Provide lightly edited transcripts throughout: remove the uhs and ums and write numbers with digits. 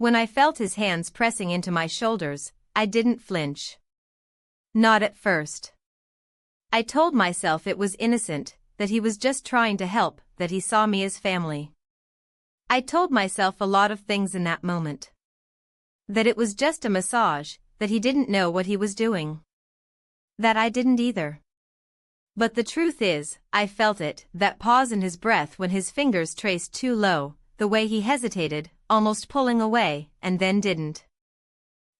When I felt his hands pressing into my shoulders, I didn't flinch. Not at first. I told myself it was innocent, that he was just trying to help, that he saw me as family. I told myself a lot of things in that moment. That it was just a massage, that he didn't know what he was doing. That I didn't either. But the truth is, I felt it, that pause in his breath when his fingers traced too low, the way he hesitated, almost pulling away, and then didn't.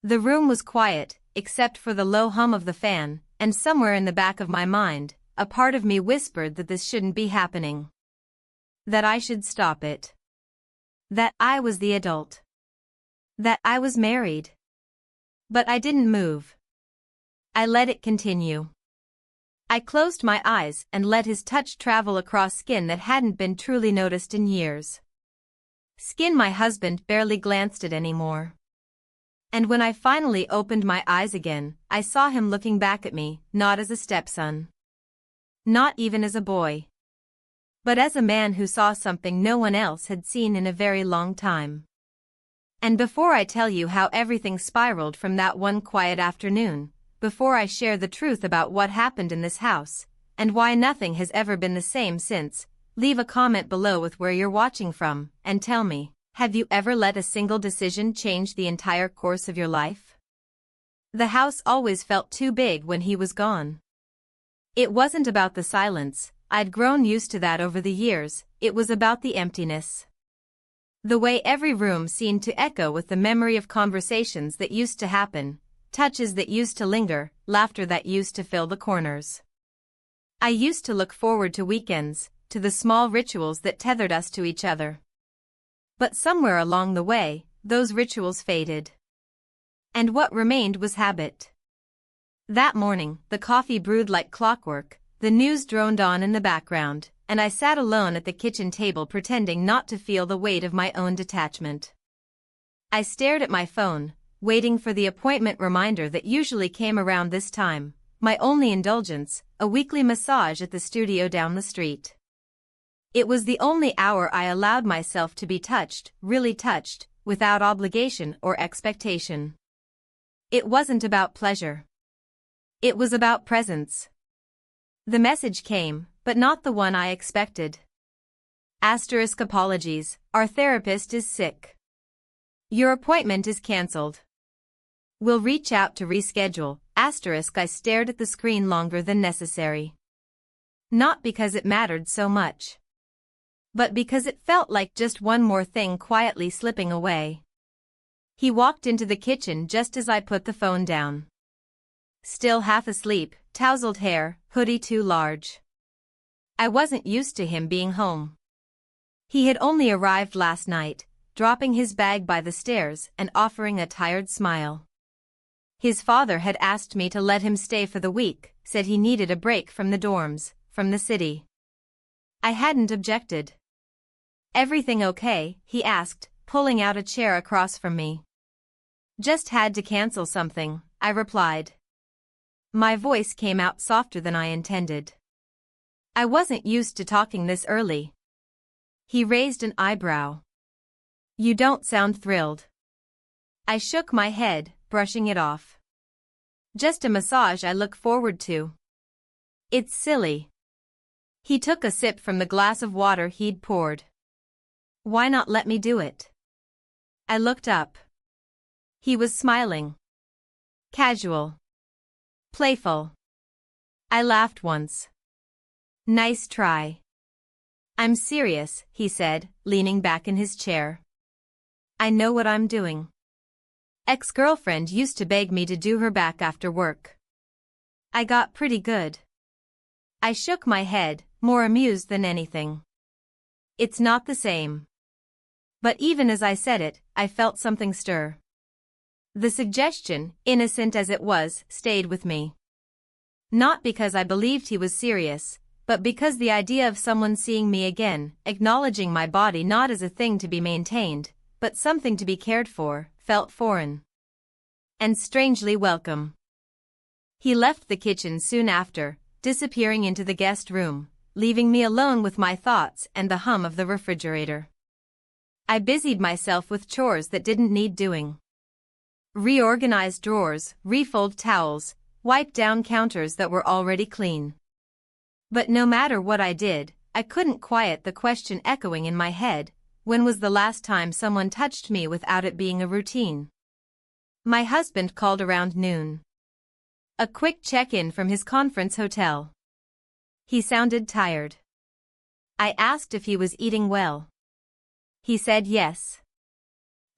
The room was quiet, except for the low hum of the fan, and somewhere in the back of my mind, a part of me whispered that this shouldn't be happening. That I should stop it. That I was the adult. That I was married. But I didn't move. I let it continue. I closed my eyes and let his touch travel across skin that hadn't been truly noticed in years. Skin my husband barely glanced at anymore. And when I finally opened my eyes again, I saw him looking back at me, not as a stepson. Not even as a boy. But as a man who saw something no one else had seen in a very long time. And before I tell you how everything spiraled from that one quiet afternoon, before I share the truth about what happened in this house, and why nothing has ever been the same since, leave a comment below with where you're watching from, and tell me, have you ever let a single decision change the entire course of your life? The house always felt too big when he was gone. It wasn't about the silence, I'd grown used to that over the years, it was about the emptiness. The way every room seemed to echo with the memory of conversations that used to happen, touches that used to linger, laughter that used to fill the corners. I used to look forward to weekends, to the small rituals that tethered us to each other. But somewhere along the way, those rituals faded. And what remained was habit. That morning, the coffee brewed like clockwork, the news droned on in the background, and I sat alone at the kitchen table pretending not to feel the weight of my own detachment. I stared at my phone, waiting for the appointment reminder that usually came around this time, my only indulgence, a weekly massage at the studio down the street. It was the only hour I allowed myself to be touched, really touched, without obligation or expectation. It wasn't about pleasure. It was about presence. The message came, but not the one I expected. Asterisk apologies, our therapist is sick. Your appointment is cancelled. We'll reach out to reschedule, asterisk. I stared at the screen longer than necessary. Not because it mattered so much. But because it felt like just one more thing quietly slipping away. He walked into the kitchen just as I put the phone down. Still half asleep, tousled hair, hoodie too large. I wasn't used to him being home. He had only arrived last night, dropping his bag by the stairs and offering a tired smile. His father had asked me to let him stay for the week, said he needed a break from the dorms, from the city. I hadn't objected. Everything okay? He asked, pulling out a chair across from me. Just had to cancel something, I replied. My voice came out softer than I intended. I wasn't used to talking this early. He raised an eyebrow. You don't sound thrilled. I shook my head, brushing it off. Just a massage I look forward to. It's silly. He took a sip from the glass of water he'd poured. Why not let me do it? I looked up. He was smiling. Casual. Playful. I laughed once. Nice try. I'm serious, he said, leaning back in his chair. I know what I'm doing. Ex-girlfriend used to beg me to do her back after work. I got pretty good. I shook my head, more amused than anything. It's not the same. But even as I said it, I felt something stir. The suggestion, innocent as it was, stayed with me. Not because I believed he was serious, but because the idea of someone seeing me again, acknowledging my body not as a thing to be maintained, but something to be cared for, felt foreign. And strangely welcome. He left the kitchen soon after, disappearing into the guest room, leaving me alone with my thoughts and the hum of the refrigerator. I busied myself with chores that didn't need doing. Reorganized drawers, refold towels, wiped down counters that were already clean. But no matter what I did, I couldn't quiet the question echoing in my head: when was the last time someone touched me without it being a routine? My husband called around noon. A quick check-in from his conference hotel. He sounded tired. I asked if he was eating well. He said yes.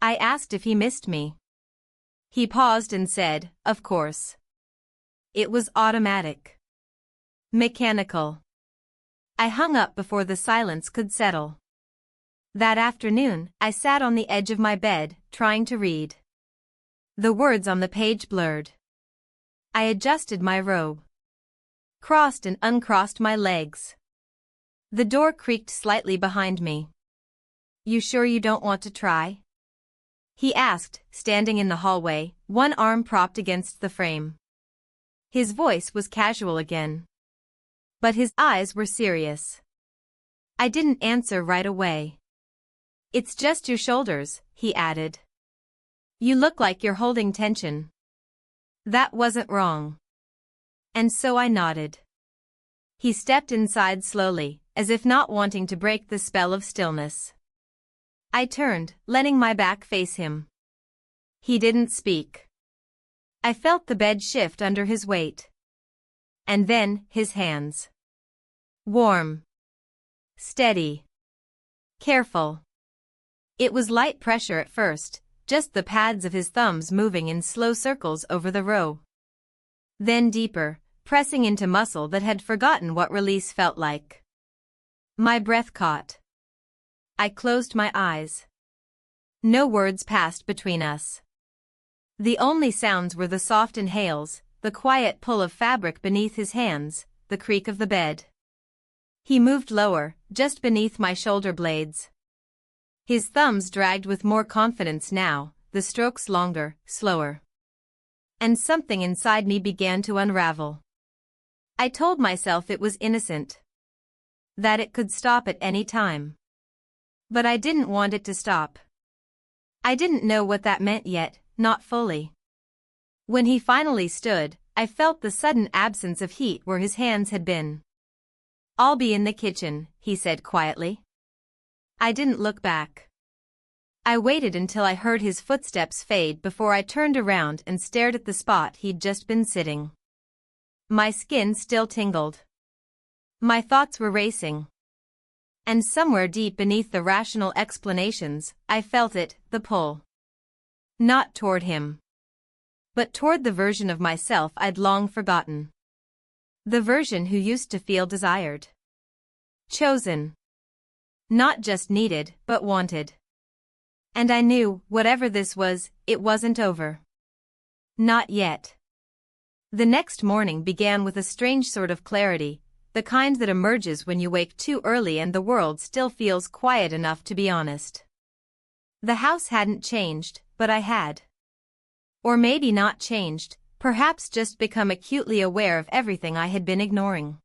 I asked if he missed me. He paused and said, "Of course." It was automatic. Mechanical. I hung up before the silence could settle. That afternoon, I sat on the edge of my bed, trying to read. The words on the page blurred. I adjusted my robe. Crossed and uncrossed my legs. The door creaked slightly behind me. "You sure you don't want to try?" he asked, standing in the hallway, one arm propped against the frame. His voice was casual again. But his eyes were serious. I didn't answer right away. "It's just your shoulders," he added. "You look like you're holding tension." That wasn't wrong. And so I nodded. He stepped inside slowly, as if not wanting to break the spell of stillness. I turned, letting my back face him. He didn't speak. I felt the bed shift under his weight. And then, his hands. Warm. Steady. Careful. It was light pressure at first, just the pads of his thumbs moving in slow circles over the row. Then deeper, pressing into muscle that had forgotten what release felt like. My breath caught. I closed my eyes. No words passed between us. The only sounds were the soft inhales, the quiet pull of fabric beneath his hands, the creak of the bed. He moved lower, just beneath my shoulder blades. His thumbs dragged with more confidence now, the strokes longer, slower. And something inside me began to unravel. I told myself it was innocent. That it could stop at any time. But I didn't want it to stop. I didn't know what that meant yet, not fully. When he finally stood, I felt the sudden absence of heat where his hands had been. "I'll be in the kitchen," he said quietly. I didn't look back. I waited until I heard his footsteps fade before I turned around and stared at the spot he'd just been sitting. My skin still tingled. My thoughts were racing. And somewhere deep beneath the rational explanations, I felt it, the pull. Not toward him. But toward the version of myself I'd long forgotten. The version who used to feel desired. Chosen. Not just needed, but wanted. And I knew, whatever this was, it wasn't over. Not yet. The next morning began with a strange sort of clarity, the kind that emerges when you wake too early and the world still feels quiet enough to be honest. The house hadn't changed, but I had. Or maybe not changed, perhaps just become acutely aware of everything I had been ignoring.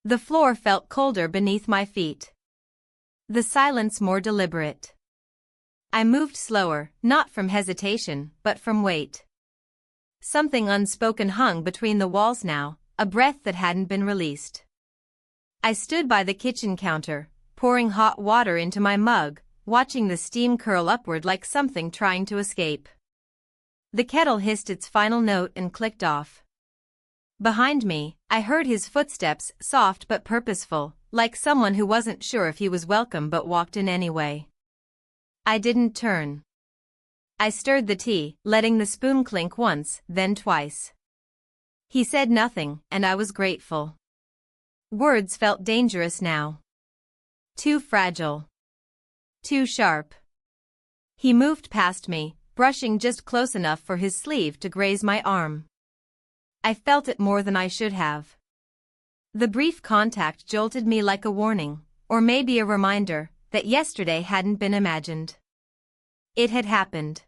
The floor felt colder beneath my feet. The silence more deliberate. I moved slower, not from hesitation, but from weight. Something unspoken hung between the walls now, a breath that hadn't been released. I stood by the kitchen counter, pouring hot water into my mug, watching the steam curl upward like something trying to escape. The kettle hissed its final note and clicked off. Behind me, I heard his footsteps, soft but purposeful, like someone who wasn't sure if he was welcome but walked in anyway. I didn't turn. I stirred the tea, letting the spoon clink once, then twice. He said nothing, and I was grateful. Words felt dangerous now. Too fragile. Too sharp. He moved past me, brushing just close enough for his sleeve to graze my arm. I felt it more than I should have. The brief contact jolted me like a warning, or maybe a reminder, that yesterday hadn't been imagined. It had happened.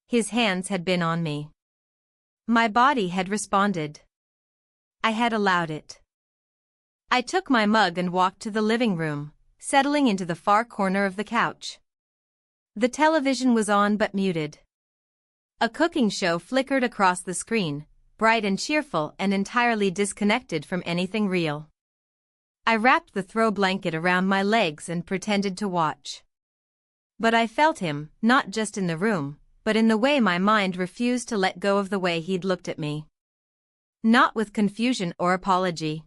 His hands had been on me. My body had responded. I had allowed it. I took my mug and walked to the living room, settling into the far corner of the couch. The television was on but muted. A cooking show flickered across the screen, bright and cheerful and entirely disconnected from anything real. I wrapped the throw blanket around my legs and pretended to watch. But I felt him, not just in the room, but in the way my mind refused to let go of the way he'd looked at me. Not with confusion or apology,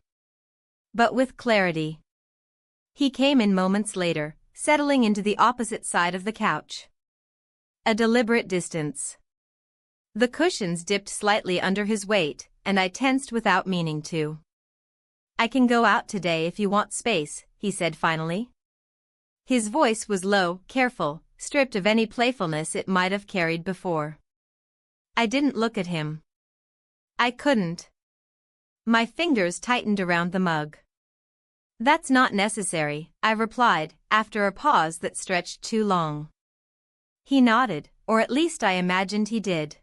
but with clarity. He came in moments later, settling into the opposite side of the couch. A deliberate distance. The cushions dipped slightly under his weight, and I tensed without meaning to. "I can go out today if you want space," he said finally. His voice was low, careful, stripped of any playfulness it might have carried before. I didn't look at him. I couldn't. My fingers tightened around the mug. "That's not necessary," I replied, after a pause that stretched too long. He nodded, or at least I imagined he did.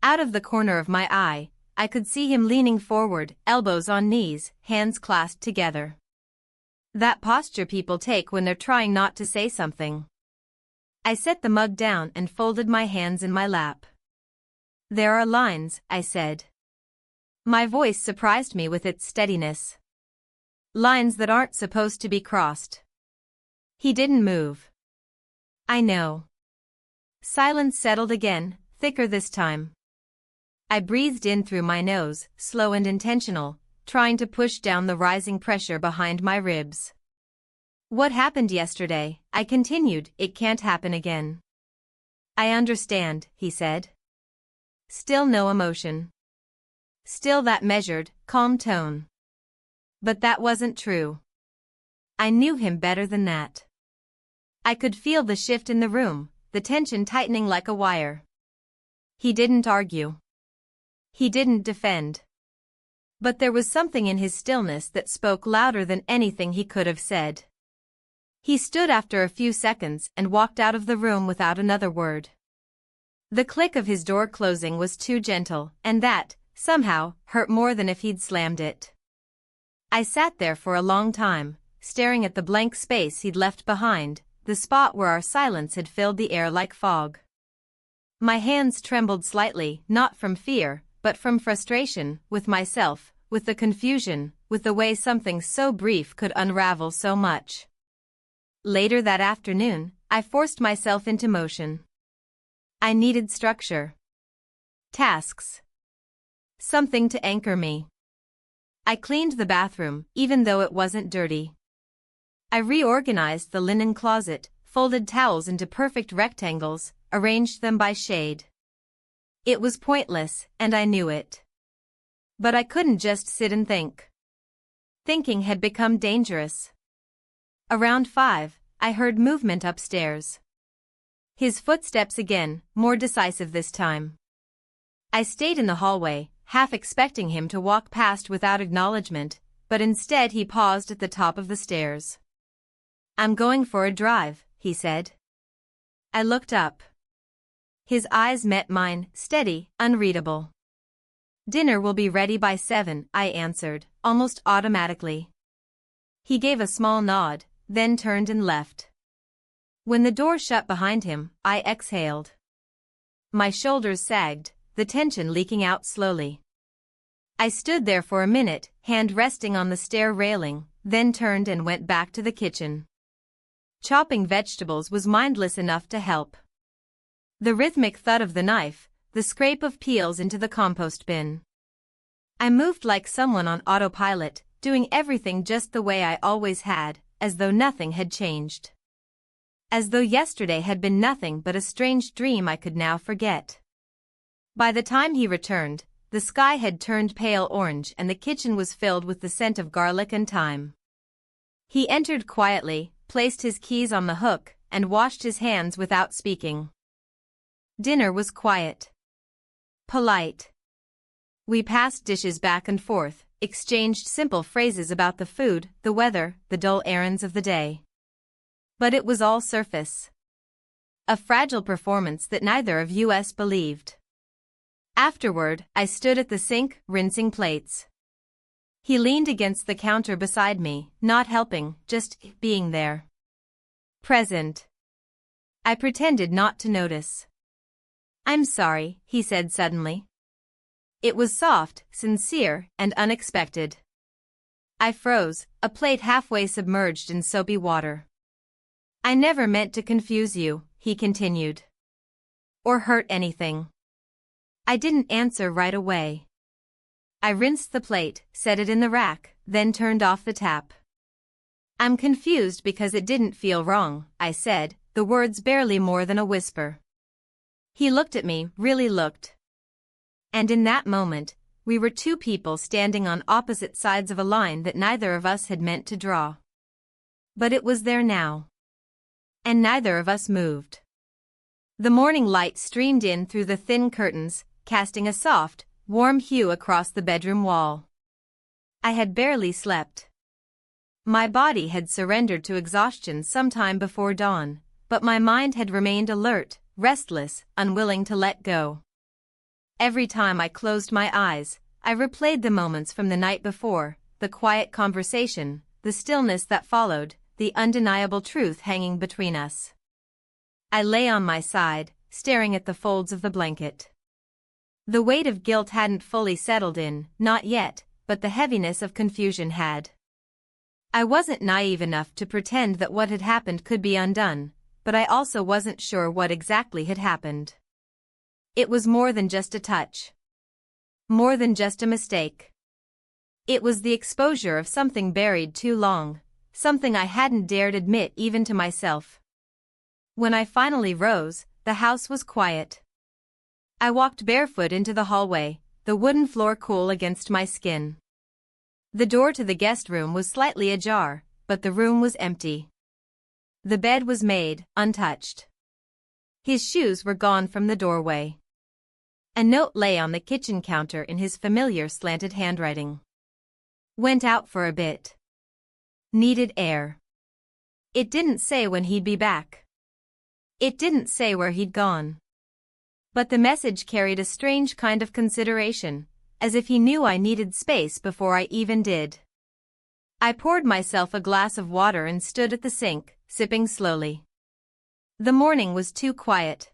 Out of the corner of my eye, I could see him leaning forward, elbows on knees, hands clasped together. That posture people take when they're trying not to say something. I set the mug down and folded my hands in my lap. "There are lines," I said. My voice surprised me with its steadiness. "Lines that aren't supposed to be crossed." He didn't move. "I know." Silence settled again, thicker this time. I breathed in through my nose, slow and intentional, trying to push down the rising pressure behind my ribs. "What happened yesterday," I continued, "it can't happen again." "I understand," he said. Still no emotion. Still that measured, calm tone. But that wasn't true. I knew him better than that. I could feel the shift in the room, the tension tightening like a wire. He didn't argue. He didn't defend. But there was something in his stillness that spoke louder than anything he could have said. He stood after a few seconds and walked out of the room without another word. The click of his door closing was too gentle, and that, somehow, hurt more than if he'd slammed it. I sat there for a long time, staring at the blank space he'd left behind, the spot where our silence had filled the air like fog. My hands trembled slightly, not from fear, but from frustration, with myself, with the confusion, with the way something so brief could unravel so much. Later that afternoon, I forced myself into motion. I needed structure. Tasks. Something to anchor me. I cleaned the bathroom, even though it wasn't dirty. I reorganized the linen closet, folded towels into perfect rectangles, arranged them by shade. It was pointless, and I knew it. But I couldn't just sit and think. Thinking had become dangerous. Around 5, I heard movement upstairs. His footsteps again, more decisive this time. I stayed in the hallway, half expecting him to walk past without acknowledgement, but instead he paused at the top of the stairs. "I'm going for a drive," he said. I looked up. His eyes met mine, steady, unreadable. "Dinner will be ready by 7, I answered, almost automatically. He gave a small nod, then turned and left. When the door shut behind him, I exhaled. My shoulders sagged, the tension leaking out slowly. I stood there for a minute, hand resting on the stair railing, then turned and went back to the kitchen. Chopping vegetables was mindless enough to help. The rhythmic thud of the knife, the scrape of peels into the compost bin. I moved like someone on autopilot, doing everything just the way I always had, as though nothing had changed. As though yesterday had been nothing but a strange dream I could now forget. By the time he returned, the sky had turned pale orange and the kitchen was filled with the scent of garlic and thyme. He entered quietly, placed his keys on the hook, and washed his hands without speaking. Dinner was quiet. Polite. We passed dishes back and forth, exchanged simple phrases about the food, the weather, the dull errands of the day. But it was all surface. A fragile performance that neither of us believed. Afterward, I stood at the sink, rinsing plates. He leaned against the counter beside me, not helping, just being there. Present. I pretended not to notice. "I'm sorry," he said suddenly. It was soft, sincere, and unexpected. I froze, a plate halfway submerged in soapy water. "I never meant to confuse you," he continued. "Or hurt anything." I didn't answer right away. I rinsed the plate, set it in the rack, then turned off the tap. "I'm confused because it didn't feel wrong," I said, the words barely more than a whisper. He looked at me, really looked. And in that moment, we were two people standing on opposite sides of a line that neither of us had meant to draw. But it was there now. And neither of us moved. The morning light streamed in through the thin curtains, casting a soft, warm hue across the bedroom wall. I had barely slept. My body had surrendered to exhaustion some time before dawn, but my mind had remained alert, restless, unwilling to let go. Every time I closed my eyes, I replayed the moments from the night before, the quiet conversation, the stillness that followed, the undeniable truth hanging between us. I lay on my side, staring at the folds of the blanket. The weight of guilt hadn't fully settled in, not yet, but the heaviness of confusion had. I wasn't naive enough to pretend that what had happened could be undone, but I also wasn't sure what exactly had happened. It was more than just a touch. More than just a mistake. It was the exposure of something buried too long, something I hadn't dared admit even to myself. When I finally rose, the house was quiet. I walked barefoot into the hallway, the wooden floor cool against my skin. The door to the guest room was slightly ajar, but the room was empty. The bed was made, untouched. His shoes were gone from the doorway. A note lay on the kitchen counter in his familiar slanted handwriting. "Went out for a bit. Needed air." It didn't say when he'd be back. It didn't say where he'd gone. But the message carried a strange kind of consideration, as if he knew I needed space before I even did. I poured myself a glass of water and stood at the sink, sipping slowly. The morning was too quiet.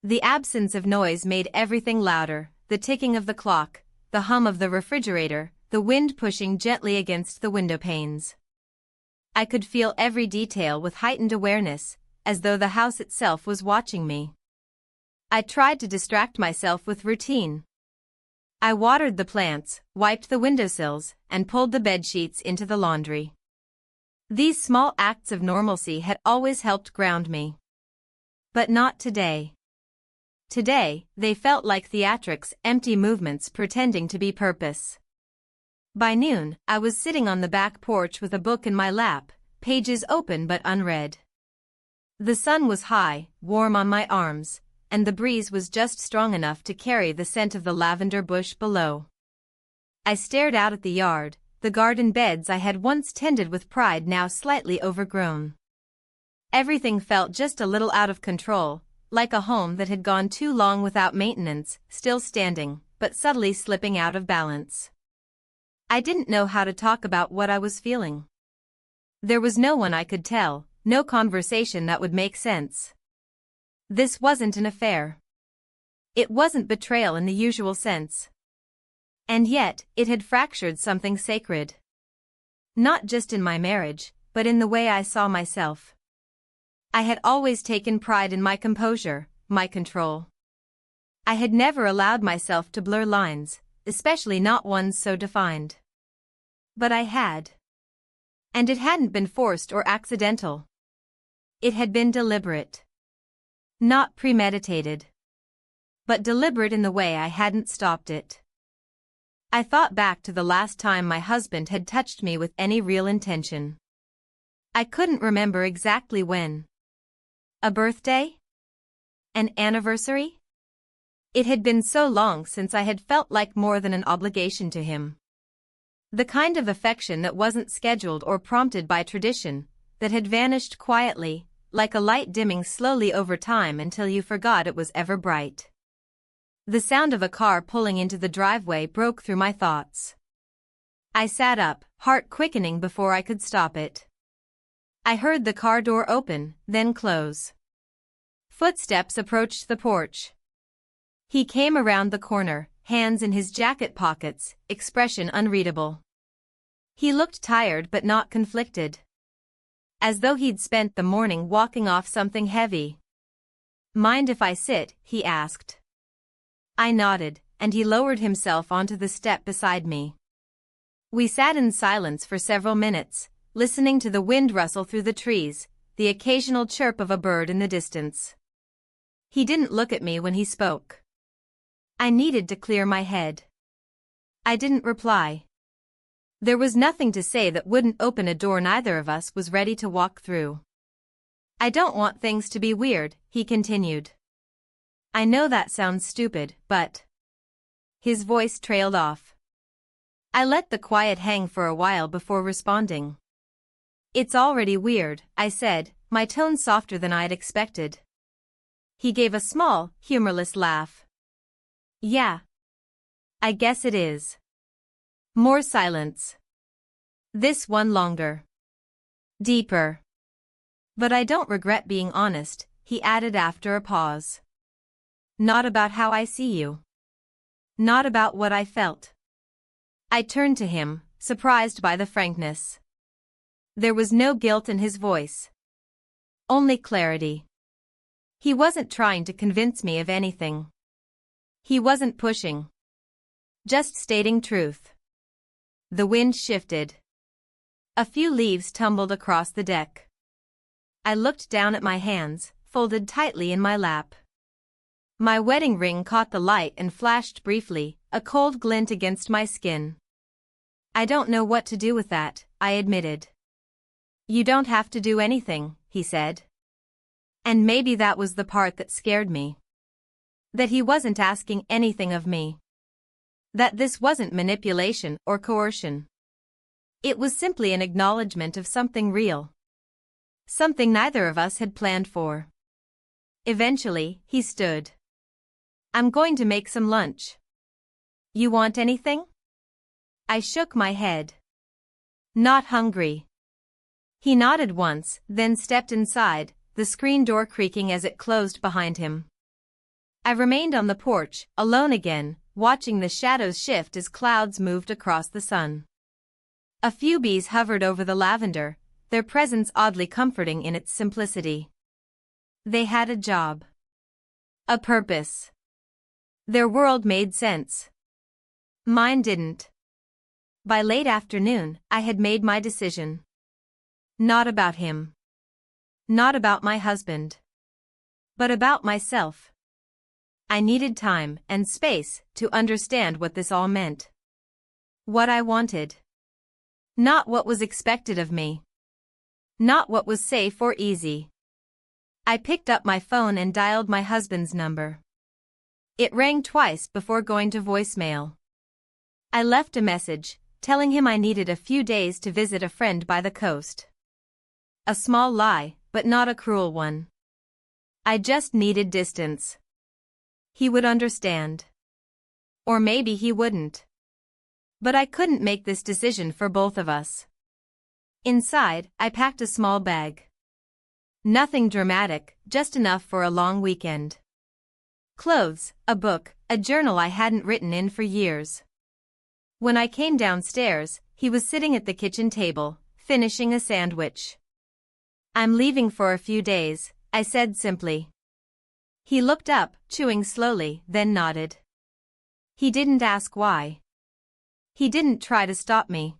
The absence of noise made everything louder, the ticking of the clock, the hum of the refrigerator, the wind pushing gently against the window panes. I could feel every detail with heightened awareness, as though the house itself was watching me. I tried to distract myself with routine. I watered the plants, wiped the windowsills, and pulled the bedsheets into the laundry. These small acts of normalcy had always helped ground me. But not today. Today, they felt like theatrics, empty movements pretending to be purpose. By noon, I was sitting on the back porch with a book in my lap, pages open but unread. The sun was high, warm on my arms, and the breeze was just strong enough to carry the scent of the lavender bush below. I stared out at the yard, the garden beds I had once tended with pride now slightly overgrown. Everything felt just a little out of control, like a home that had gone too long without maintenance, still standing, but subtly slipping out of balance. I didn't know how to talk about what I was feeling. There was no one I could tell, no conversation that would make sense. This wasn't an affair. It wasn't betrayal in the usual sense. And yet, it had fractured something sacred. Not just in my marriage, but in the way I saw myself. I had always taken pride in my composure, my control. I had never allowed myself to blur lines, especially not ones so defined. But I had. And it hadn't been forced or accidental. It had been deliberate. Not premeditated. But deliberate in the way I hadn't stopped it. I thought back to the last time my husband had touched me with any real intention. I couldn't remember exactly when. A birthday? An anniversary? It had been so long since I had felt like more than an obligation to him. The kind of affection that wasn't scheduled or prompted by tradition, that had vanished quietly, like a light dimming slowly over time until you forgot it was ever bright. The sound of a car pulling into the driveway broke through my thoughts. I sat up, heart quickening before I could stop it. I heard the car door open, then close. Footsteps approached the porch. He came around the corner, hands in his jacket pockets, expression unreadable. He looked tired but not conflicted. As though he'd spent the morning walking off something heavy. "Mind if I sit?" he asked. I nodded, and he lowered himself onto the step beside me. We sat in silence for several minutes, listening to the wind rustle through the trees, the occasional chirp of a bird in the distance. He didn't look at me when he spoke. I needed to clear my head. I didn't reply. There was nothing to say that wouldn't open a door neither of us was ready to walk through. "I don't want things to be weird," he continued. "I know that sounds stupid, but..." His voice trailed off. I let the quiet hang for a while before responding. "It's already weird," I said, my tone softer than I'd expected. He gave a small, humorless laugh. "Yeah. I guess it is." More silence. This one longer. Deeper. "But I don't regret being honest," he added after a pause. "Not about how I see you. Not about what I felt." I turned to him, surprised by the frankness. There was no guilt in his voice. Only clarity. He wasn't trying to convince me of anything. He wasn't pushing. Just stating truth. The wind shifted. A few leaves tumbled across the deck. I looked down at my hands, folded tightly in my lap. My wedding ring caught the light and flashed briefly, a cold glint against my skin. "I don't know what to do with that," I admitted. "You don't have to do anything," he said. And maybe that was the part that scared me. That he wasn't asking anything of me. That this wasn't manipulation or coercion. It was simply an acknowledgement of something real. Something neither of us had planned for. Eventually, he stood. "I'm going to make some lunch. You want anything?" I shook my head. "Not hungry." He nodded once, then stepped inside, the screen door creaking as it closed behind him. I remained on the porch, alone again, watching the shadows shift as clouds moved across the sun. A few bees hovered over the lavender, their presence oddly comforting in its simplicity. They had a job. A purpose. Their world made sense. Mine didn't. By late afternoon, I had made my decision. Not about him. Not about my husband. But about myself. I needed time and space to understand what this all meant. What I wanted. Not what was expected of me. Not what was safe or easy. I picked up my phone and dialed my husband's number. It rang twice before going to voicemail. I left a message, telling him I needed a few days to visit a friend by the coast. A small lie, but not a cruel one. I just needed distance. He would understand. Or maybe he wouldn't. But I couldn't make this decision for both of us. Inside, I packed a small bag. Nothing dramatic, just enough for a long weekend. Clothes, a book, a journal I hadn't written in for years. When I came downstairs, he was sitting at the kitchen table, finishing a sandwich. "I'm leaving for a few days," I said simply. He looked up, chewing slowly, then nodded. He didn't ask why. He didn't try to stop me.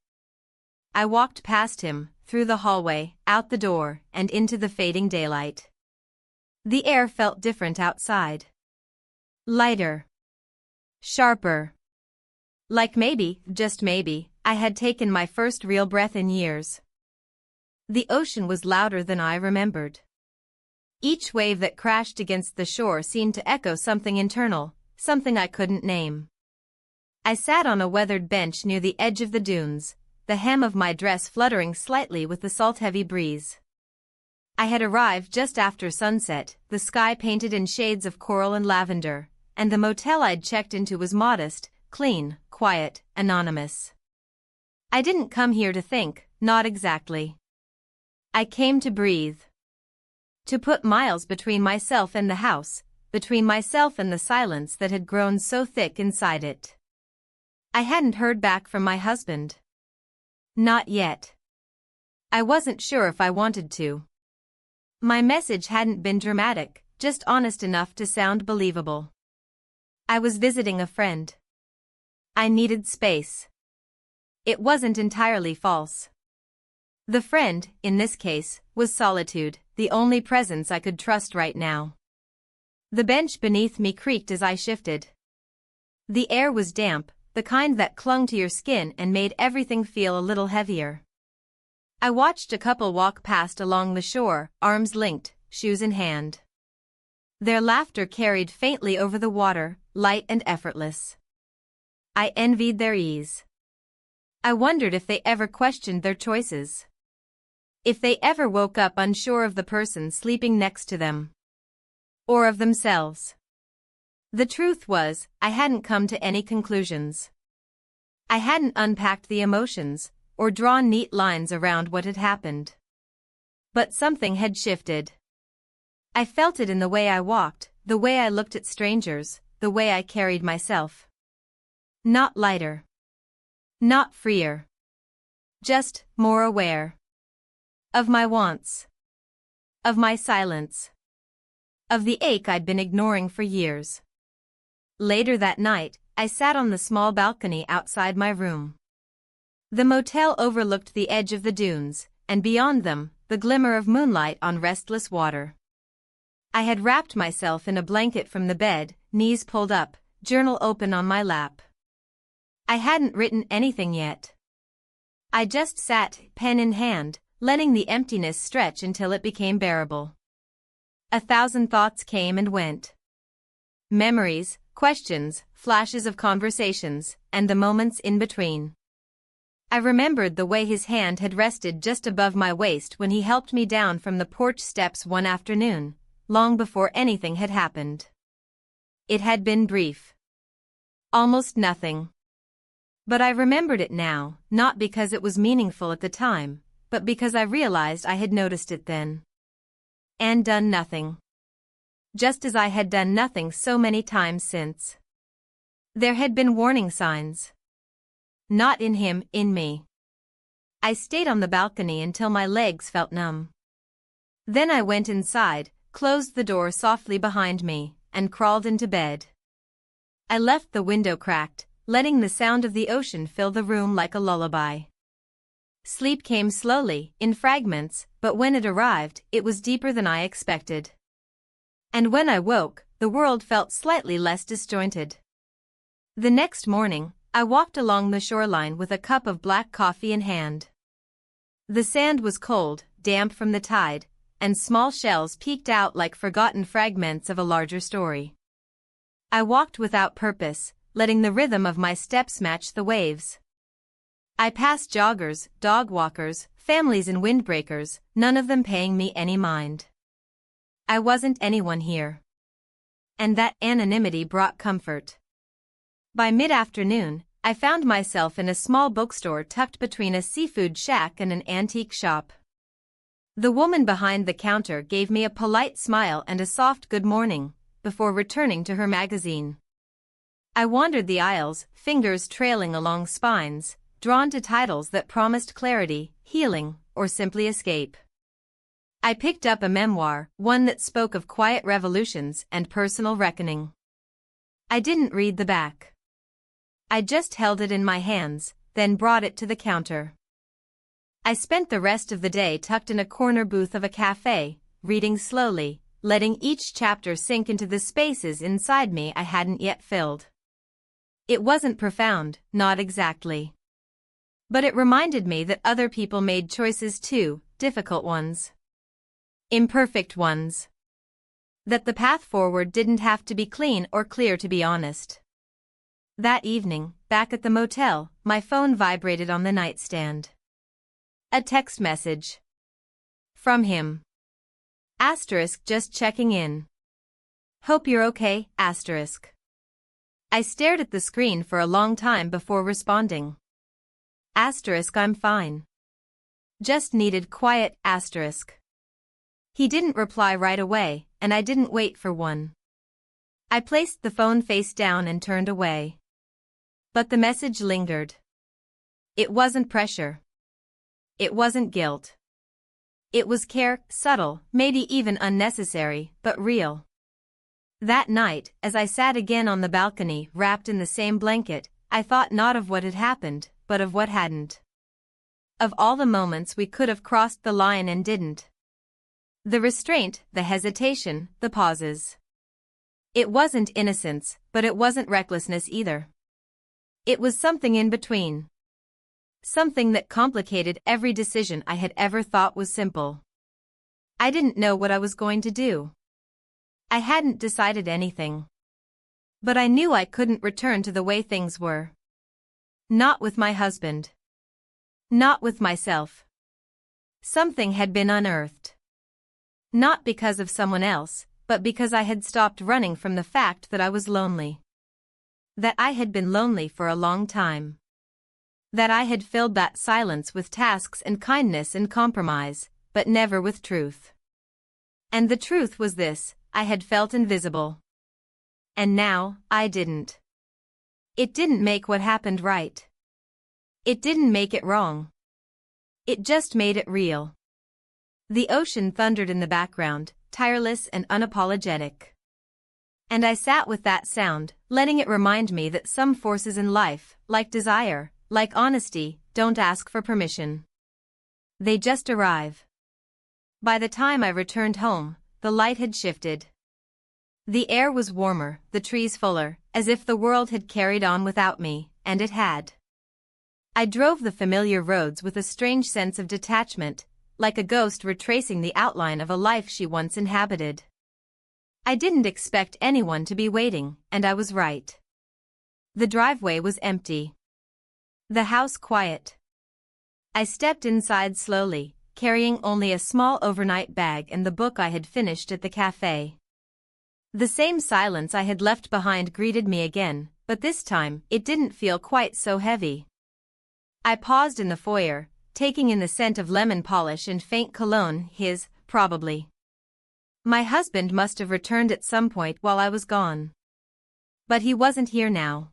I walked past him, through the hallway, out the door, and into the fading daylight. The air felt different outside. Lighter. Sharper. Like maybe, just maybe, I had taken my first real breath in years. The ocean was louder than I remembered. Each wave that crashed against the shore seemed to echo something internal, something I couldn't name. I sat on a weathered bench near the edge of the dunes, the hem of my dress fluttering slightly with the salt-heavy breeze. I had arrived just after sunset, the sky painted in shades of coral and lavender, and the motel I'd checked into was modest, clean, quiet, anonymous. I didn't come here to think, not exactly. I came to breathe. To put miles between myself and the house, between myself and the silence that had grown so thick inside it. I hadn't heard back from my husband. Not yet. I wasn't sure if I wanted to. My message hadn't been dramatic, just honest enough to sound believable. I was visiting a friend. I needed space. It wasn't entirely false. The friend, in this case, was solitude, the only presence I could trust right now. The bench beneath me creaked as I shifted. The air was damp, the kind that clung to your skin and made everything feel a little heavier. I watched a couple walk past along the shore, arms linked, shoes in hand. Their laughter carried faintly over the water, light and effortless. I envied their ease. I wondered if they ever questioned their choices. If they ever woke up unsure of the person sleeping next to them. Or of themselves. The truth was, I hadn't come to any conclusions. I hadn't unpacked the emotions, or drawn neat lines around what had happened. But something had shifted. I felt it in the way I walked, the way I looked at strangers, the way I carried myself. Not lighter. Not freer. Just more aware. Of my wants. Of my silence. Of the ache I'd been ignoring for years. Later that night, I sat on the small balcony outside my room. The motel overlooked the edge of the dunes, and beyond them, the glimmer of moonlight on restless water. I had wrapped myself in a blanket from the bed, knees pulled up, journal open on my lap. I hadn't written anything yet. I just sat, pen in hand, letting the emptiness stretch until it became bearable. 1,000 thoughts came and went. Memories, questions, flashes of conversations, and the moments in between. I remembered the way his hand had rested just above my waist when he helped me down from the porch steps one afternoon, long before anything had happened. It had been brief. Almost nothing. But I remembered it now, not because it was meaningful at the time, but because I realized I had noticed it then. And done nothing. Just as I had done nothing so many times since. There had been warning signs. Not in him, in me. I stayed on the balcony until my legs felt numb. Then I went inside, closed the door softly behind me, and crawled into bed. I left the window cracked, letting the sound of the ocean fill the room like a lullaby. Sleep came slowly, in fragments, but when it arrived, it was deeper than I expected. And when I woke, the world felt slightly less disjointed. The next morning, I walked along the shoreline with a cup of black coffee in hand. The sand was cold, damp from the tide, and small shells peeked out like forgotten fragments of a larger story. I walked without purpose, letting the rhythm of my steps match the waves. I passed joggers, dog walkers, families and windbreakers, none of them paying me any mind. I wasn't anyone here. And that anonymity brought comfort. By mid-afternoon, I found myself in a small bookstore tucked between a seafood shack and an antique shop. The woman behind the counter gave me a polite smile and a soft good morning, before returning to her magazine. I wandered the aisles, fingers trailing along spines, drawn to titles that promised clarity, healing, or simply escape. I picked up a memoir, one that spoke of quiet revolutions and personal reckoning. I didn't read the back. I just held it in my hands, then brought it to the counter. I spent the rest of the day tucked in a corner booth of a cafe, reading slowly, letting each chapter sink into the spaces inside me I hadn't yet filled. It wasn't profound, not exactly. But it reminded me that other people made choices too, difficult ones. Imperfect ones. That the path forward didn't have to be clean or clear to be honest. That evening, back at the motel, my phone vibrated on the nightstand. A text message. From him. Asterisk just checking in. Hope you're okay, asterisk. I stared at the screen for a long time before responding. Asterisk I'm fine. Just needed quiet, asterisk. He didn't reply right away, and I didn't wait for one. I placed the phone face down and turned away. But the message lingered. It wasn't pressure. It wasn't guilt. It was care, subtle, maybe even unnecessary, but real. That night, as I sat again on the balcony, wrapped in the same blanket, I thought not of what had happened, but of what hadn't. Of all the moments we could have crossed the line and didn't. The restraint, the hesitation, the pauses. It wasn't innocence, but it wasn't recklessness either. It was something in between. Something that complicated every decision I had ever thought was simple. I didn't know what I was going to do. I hadn't decided anything. But I knew I couldn't return to the way things were. Not with my husband. Not with myself. Something had been unearthed. Not because of someone else, but because I had stopped running from the fact that I was lonely. That I had been lonely for a long time. That I had filled that silence with tasks and kindness and compromise, but never with truth. And the truth was this: I had felt invisible. And now, I didn't. It didn't make what happened right. It didn't make it wrong. It just made it real. The ocean thundered in the background, tireless and unapologetic. And I sat with that sound, letting it remind me that some forces in life, like desire, like honesty, don't ask for permission. They just arrive. By the time I returned home, the light had shifted. The air was warmer, the trees fuller, as if the world had carried on without me, and it had. I drove the familiar roads with a strange sense of detachment, like a ghost retracing the outline of a life she once inhabited. I didn't expect anyone to be waiting, and I was right. The driveway was empty. The house quiet. I stepped inside slowly, carrying only a small overnight bag and the book I had finished at the cafe. The same silence I had left behind greeted me again, but this time it didn't feel quite so heavy. I paused in the foyer, taking in the scent of lemon polish and faint cologne, probably. My husband must have returned at some point while I was gone. But he wasn't here now.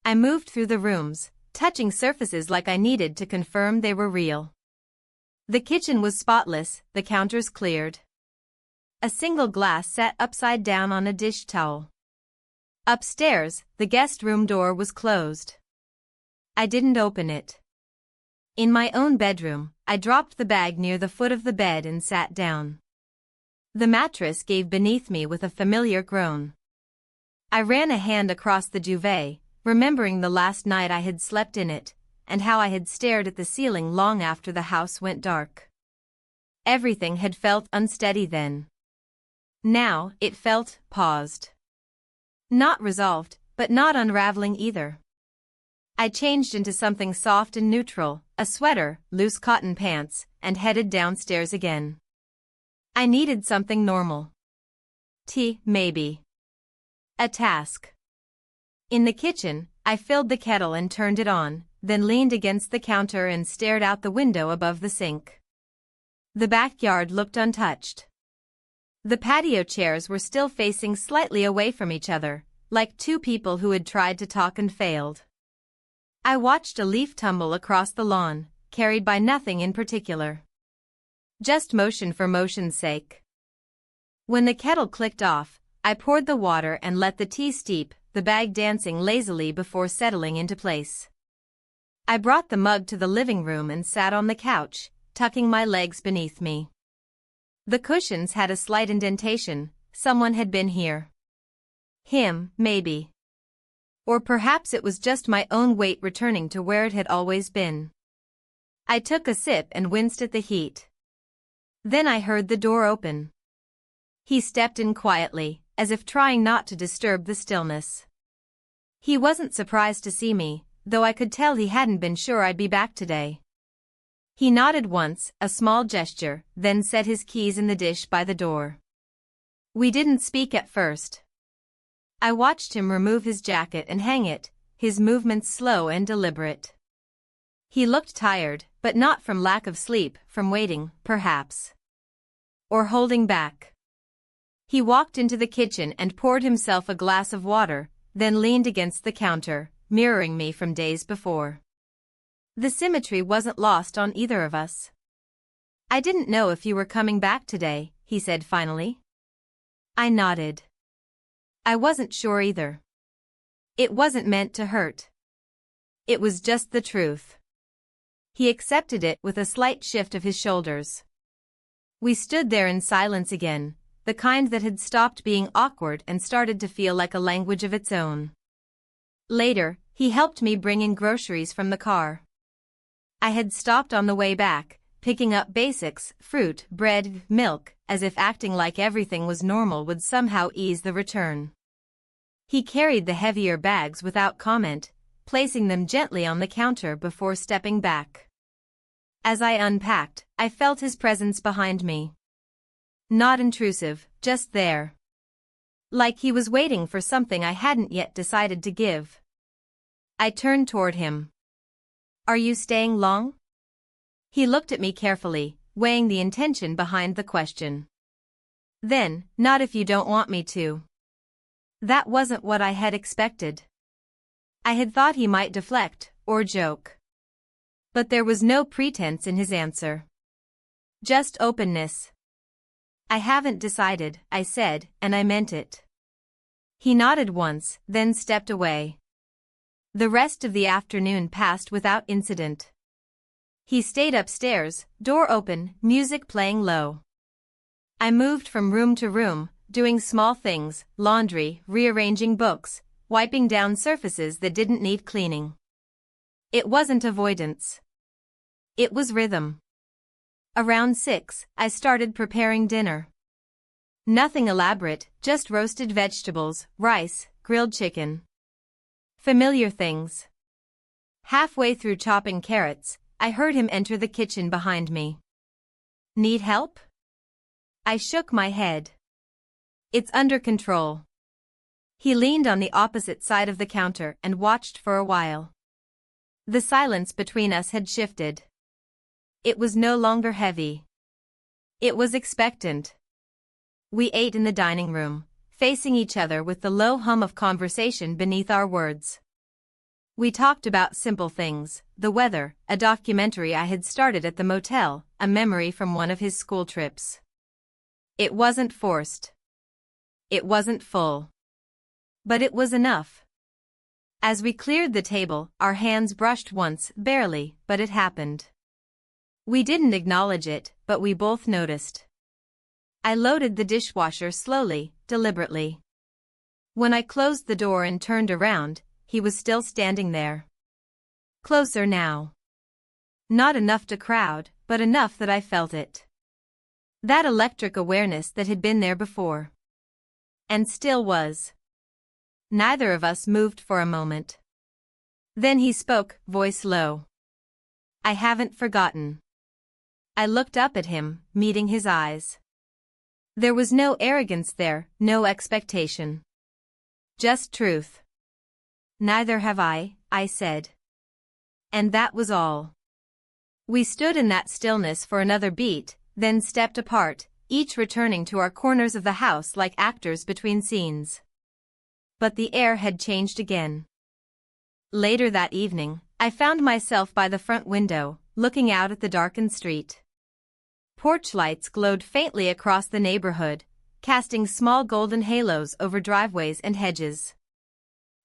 I moved through the rooms, touching surfaces like I needed to confirm they were real. The kitchen was spotless, the counters cleared. A single glass sat upside down on a dish towel. Upstairs, the guest room door was closed. I didn't open it. In my own bedroom, I dropped the bag near the foot of the bed and sat down. The mattress gave beneath me with a familiar groan. I ran a hand across the duvet, remembering the last night I had slept in it, and how I had stared at the ceiling long after the house went dark. Everything had felt unsteady then. Now, it felt paused. Not resolved, but not unraveling either. I changed into something soft and neutral, a sweater, loose cotton pants, and headed downstairs again. I needed something normal. Tea, maybe. A task. In the kitchen, I filled the kettle and turned it on, then leaned against the counter and stared out the window above the sink. The backyard looked untouched. The patio chairs were still facing slightly away from each other, like two people who had tried to talk and failed. I watched a leaf tumble across the lawn, carried by nothing in particular. Just motion for motion's sake. When the kettle clicked off, I poured the water and let the tea steep, the bag dancing lazily before settling into place. I brought the mug to the living room and sat on the couch, tucking my legs beneath me. The cushions had a slight indentation. Someone had been here. Him, maybe. Or perhaps it was just my own weight returning to where it had always been. I took a sip and winced at the heat. Then I heard the door open. He stepped in quietly, as if trying not to disturb the stillness. He wasn't surprised to see me, though I could tell he hadn't been sure I'd be back today. He nodded once, a small gesture, then set his keys in the dish by the door. We didn't speak at first. I watched him remove his jacket and hang it, his movements slow and deliberate. He looked tired, but not from lack of sleep, from waiting, perhaps. or holding back. He walked into the kitchen and poured himself a glass of water, then leaned against the counter, mirroring me from days before. The symmetry wasn't lost on either of us. "I didn't know if you were coming back today," he said finally. I nodded. I wasn't sure either. It wasn't meant to hurt. It was just the truth. He accepted it with a slight shift of his shoulders. We stood there in silence again, the kind that had stopped being awkward and started to feel like a language of its own. Later, he helped me bring in groceries from the car. I had stopped on the way back, picking up basics, fruit, bread, milk, as if acting like everything was normal would somehow ease the return. He carried the heavier bags without comment, placing them gently on the counter before stepping back. As I unpacked, I felt his presence behind me. Not intrusive, just there. Like he was waiting for something I hadn't yet decided to give. I turned toward him. "Are you staying long?" He looked at me carefully, weighing the intention behind the question. Then, "Not if you don't want me to." That wasn't what I had expected. I had thought he might deflect, or joke. But there was no pretense in his answer. Just openness. "I haven't decided," I said, and I meant it. He nodded once, then stepped away. The rest of the afternoon passed without incident. He stayed upstairs, door open, music playing low. I moved from room to room, doing small things, laundry, rearranging books, wiping down surfaces that didn't need cleaning. It wasn't avoidance. It was rhythm. Around 6, I started preparing dinner. Nothing elaborate, just roasted vegetables, rice, grilled chicken. Familiar things. Halfway through chopping carrots, I heard him enter the kitchen behind me. "Need help?" I shook my head. "It's under control." He leaned on the opposite side of the counter and watched for a while. The silence between us had shifted. It was no longer heavy. It was expectant. We ate in the dining room, facing each other with the low hum of conversation beneath our words. We talked about simple things, the weather, a documentary I had started at the motel, a memory from one of his school trips. It wasn't forced. It wasn't full. But it was enough. As we cleared the table, our hands brushed once, barely, but it happened. We didn't acknowledge it, but we both noticed. I loaded the dishwasher slowly, deliberately. When I closed the door and turned around, he was still standing there. Closer now. Not enough to crowd, but enough that I felt it. That electric awareness that had been there before. And still was. Neither of us moved for a moment. Then he spoke, voice low. "I haven't forgotten." I looked up at him, meeting his eyes. There was no arrogance there, no expectation. Just truth. "Neither have I," I said. And that was all. We stood in that stillness for another beat, then stepped apart, each returning to our corners of the house like actors between scenes. But the air had changed again. Later that evening, I found myself by the front window, looking out at the darkened street. Porch lights glowed faintly across the neighborhood, casting small golden halos over driveways and hedges.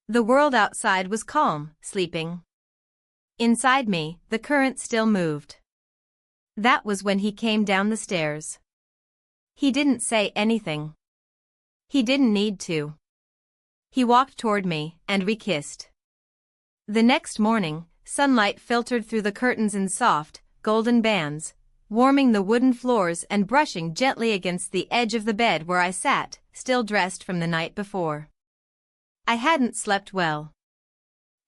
The world outside was calm, sleeping. Inside me, the current still moved. That was when he came down the stairs. He didn't say anything. He didn't need to. He walked toward me, and we kissed. The next morning, sunlight filtered through the curtains in soft, golden bands, warming the wooden floors and brushing gently against the edge of the bed where I sat, still dressed from the night before. I hadn't slept well.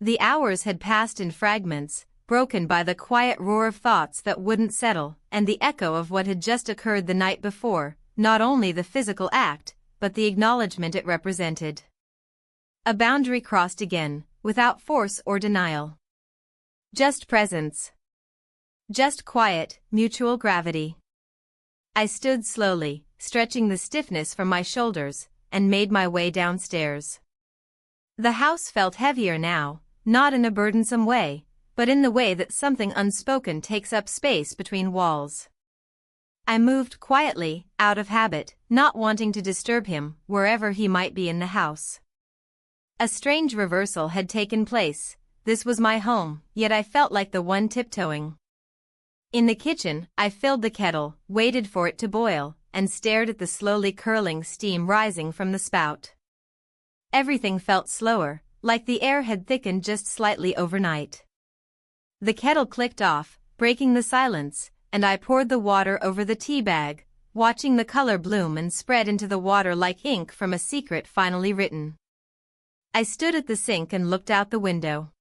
The hours had passed in fragments, broken by the quiet roar of thoughts that wouldn't settle, and the echo of what had just occurred the night before, not only the physical act, but the acknowledgement it represented. A boundary crossed again, without force or denial. Just presence. Just quiet, mutual gravity. I stood slowly, stretching the stiffness from my shoulders, and made my way downstairs. The house felt heavier now, not in a burdensome way, but in the way that something unspoken takes up space between walls. I moved quietly, out of habit, not wanting to disturb him, wherever he might be in the house. A strange reversal had taken place. This was my home, yet I felt like the one tiptoeing. In the kitchen, I filled the kettle, waited for it to boil, and stared at the slowly curling steam rising from the spout. Everything felt slower, like the air had thickened just slightly overnight. The kettle clicked off, breaking the silence, and I poured the water over the tea bag, watching the color bloom and spread into the water like ink from a secret finally written. I stood at the sink and looked out the window.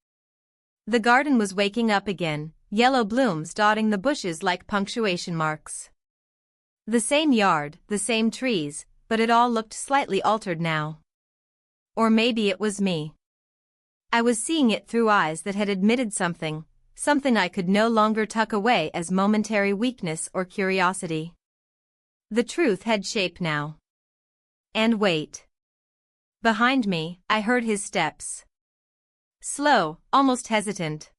The garden was waking up again, yellow blooms dotting the bushes like punctuation marks. The same yard, the same trees, but it all looked slightly altered now. Or maybe it was me. I was seeing it through eyes that had admitted something I could no longer tuck away as momentary weakness or curiosity. The truth had shape now. And wait. Behind me, I heard his steps. Slow, almost hesitant.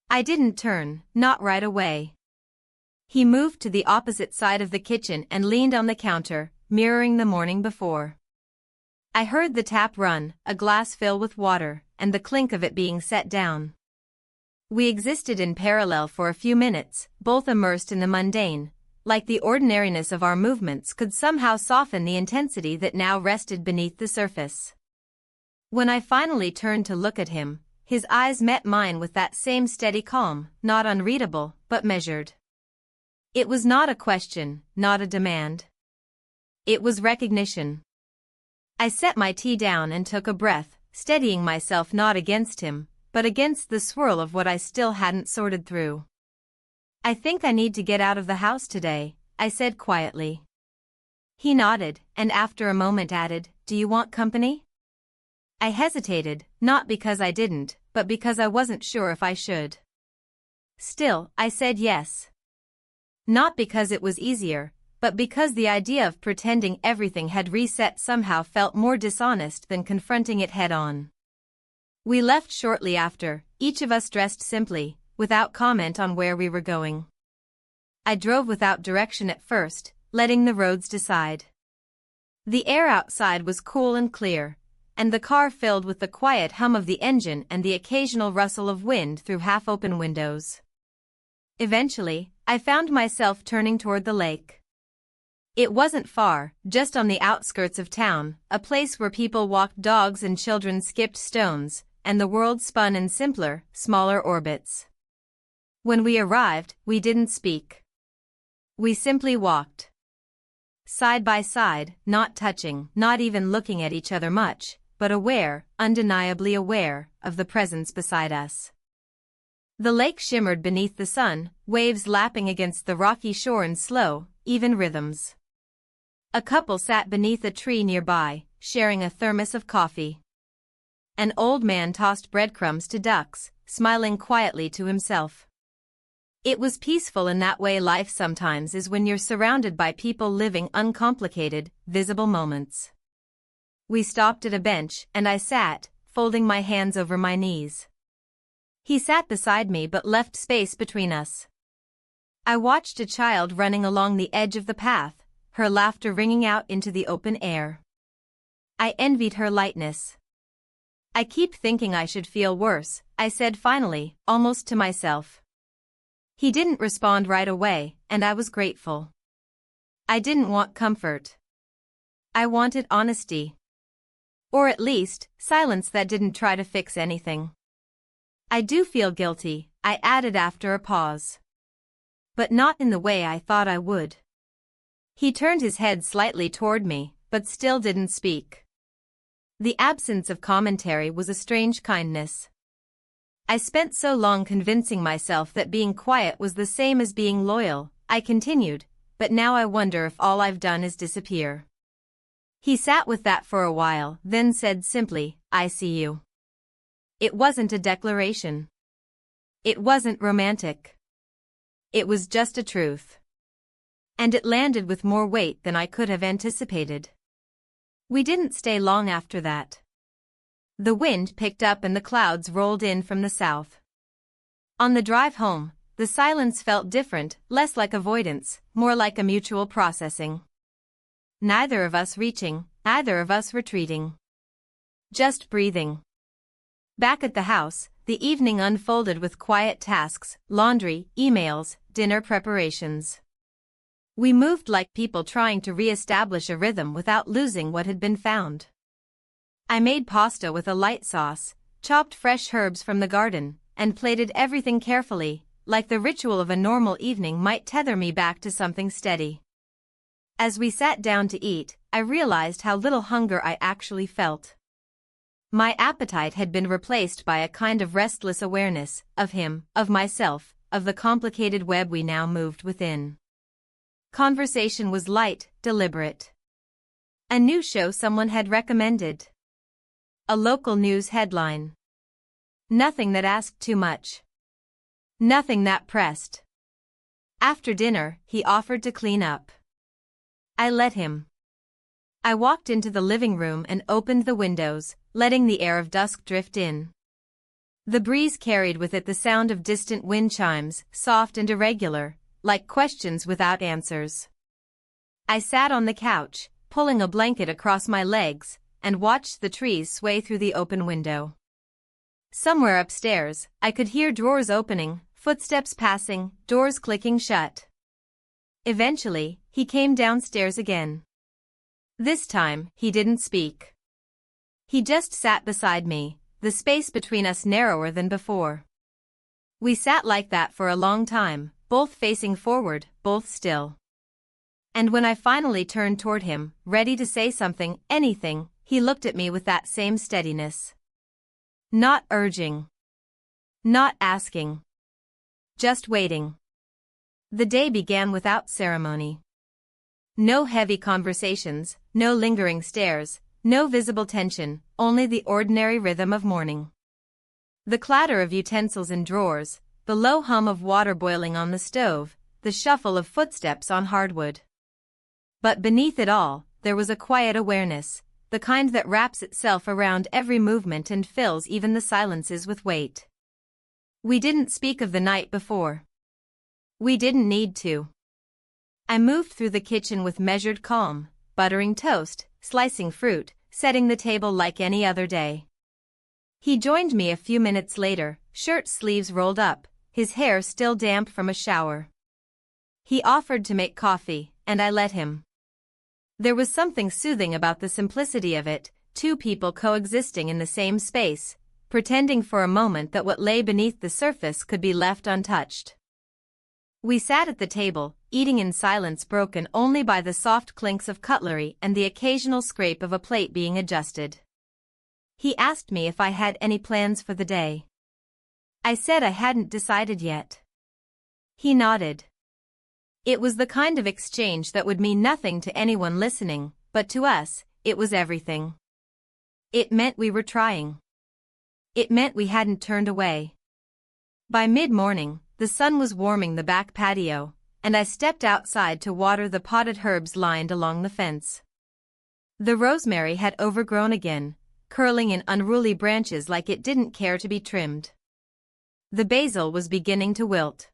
I didn't turn, not right away. He moved to the opposite side of the kitchen and leaned on the counter, mirroring the morning before. I heard the tap run, a glass fill with water, and the clink of it being set down. We existed in parallel for a few minutes, both immersed in the mundane, like the ordinariness of our movements could somehow soften the intensity that now rested beneath the surface. When I finally turned to look at him, his eyes met mine with that same steady calm, not unreadable, but measured. It was not a question, not a demand. It was recognition. I set my tea down and took a breath, steadying myself not against him, but against the swirl of what I still hadn't sorted through. I think I need to get out of the house today, I said quietly. He nodded, and after a moment added, "Do you want company?" I hesitated, not because I didn't, but because I wasn't sure if I should. Still, I said yes. Not because it was easier, but because the idea of pretending everything had reset somehow felt more dishonest than confronting it head-on. We left shortly after, each of us dressed simply, without comment on where we were going. I drove without direction at first, letting the roads decide. The air outside was cool and clear, and the car filled with the quiet hum of the engine and the occasional rustle of wind through half-open windows. Eventually, I found myself turning toward the lake. It wasn't far, just on the outskirts of town, a place where people walked dogs and children skipped stones, and the world spun in simpler, smaller orbits. When we arrived, we didn't speak. We simply walked. Side by side, not touching, not even looking at each other much, but aware, undeniably aware, of the presence beside us. The lake shimmered beneath the sun, waves lapping against the rocky shore in slow, even rhythms. A couple sat beneath a tree nearby, sharing a thermos of coffee. An old man tossed breadcrumbs to ducks, smiling quietly to himself. It was peaceful in that way life sometimes is when you're surrounded by people living uncomplicated, visible moments. We stopped at a bench, and I sat, folding my hands over my knees. He sat beside me but left space between us. I watched a child running along the edge of the path, her laughter ringing out into the open air. I envied her lightness. I keep thinking I should feel worse, I said finally, almost to myself. He didn't respond right away, and I was grateful. I didn't want comfort. I wanted honesty. Or at least, silence that didn't try to fix anything. I do feel guilty, I added after a pause. But not in the way I thought I would. He turned his head slightly toward me, but still didn't speak. The absence of commentary was a strange kindness. I spent so long convincing myself that being quiet was the same as being loyal, I continued, but now I wonder if all I've done is disappear. He sat with that for a while, then said simply, "I see you." It wasn't a declaration. It wasn't romantic. It was just a truth. And it landed with more weight than I could have anticipated. We didn't stay long after that. The wind picked up and the clouds rolled in from the south. On the drive home, the silence felt different, less like avoidance, more like a mutual processing. Neither of us reaching, either of us retreating. Just breathing. Back at the house, the evening unfolded with quiet tasks, laundry, emails, dinner preparations. We moved like people trying to re-establish a rhythm without losing what had been found. I made pasta with a light sauce, chopped fresh herbs from the garden, and plated everything carefully, like the ritual of a normal evening might tether me back to something steady. As we sat down to eat, I realized how little hunger I actually felt. My appetite had been replaced by a kind of restless awareness, of him, of myself, of the complicated web we now moved within. Conversation was light, deliberate. A new show someone had recommended. A local news headline. Nothing that asked too much. Nothing that pressed. After dinner, he offered to clean up. I let him. I walked into the living room and opened the windows, letting the air of dusk drift in. The breeze carried with it the sound of distant wind chimes, soft and irregular, like questions without answers. I sat on the couch, pulling a blanket across my legs, and watched the trees sway through the open window. Somewhere upstairs, I could hear drawers opening, footsteps passing, doors clicking shut. Eventually, he came downstairs again. This time, he didn't speak. He just sat beside me, the space between us narrower than before. We sat like that for a long time, both facing forward, both still. And when I finally turned toward him, ready to say something, anything, he looked at me with that same steadiness. Not urging. Not asking. Just waiting. The day began without ceremony. No heavy conversations, no lingering stares, no visible tension, only the ordinary rhythm of morning. The clatter of utensils in drawers, the low hum of water boiling on the stove, the shuffle of footsteps on hardwood. But beneath it all, there was a quiet awareness, the kind that wraps itself around every movement and fills even the silences with weight. We didn't speak of the night before. We didn't need to. I moved through the kitchen with measured calm, buttering toast, slicing fruit, setting the table like any other day. He joined me a few minutes later, shirt sleeves rolled up, his hair still damp from a shower. He offered to make coffee, and I let him. There was something soothing about the simplicity of it, two people coexisting in the same space, pretending for a moment that what lay beneath the surface could be left untouched. We sat at the table, eating in silence broken only by the soft clinks of cutlery and the occasional scrape of a plate being adjusted. He asked me if I had any plans for the day. I said I hadn't decided yet. He nodded. It was the kind of exchange that would mean nothing to anyone listening, but to us, it was everything. It meant we were trying. It meant we hadn't turned away. By mid-morning, the sun was warming the back patio, and I stepped outside to water the potted herbs lined along the fence. The rosemary had overgrown again, curling in unruly branches like it didn't care to be trimmed. The basil was beginning to wilt.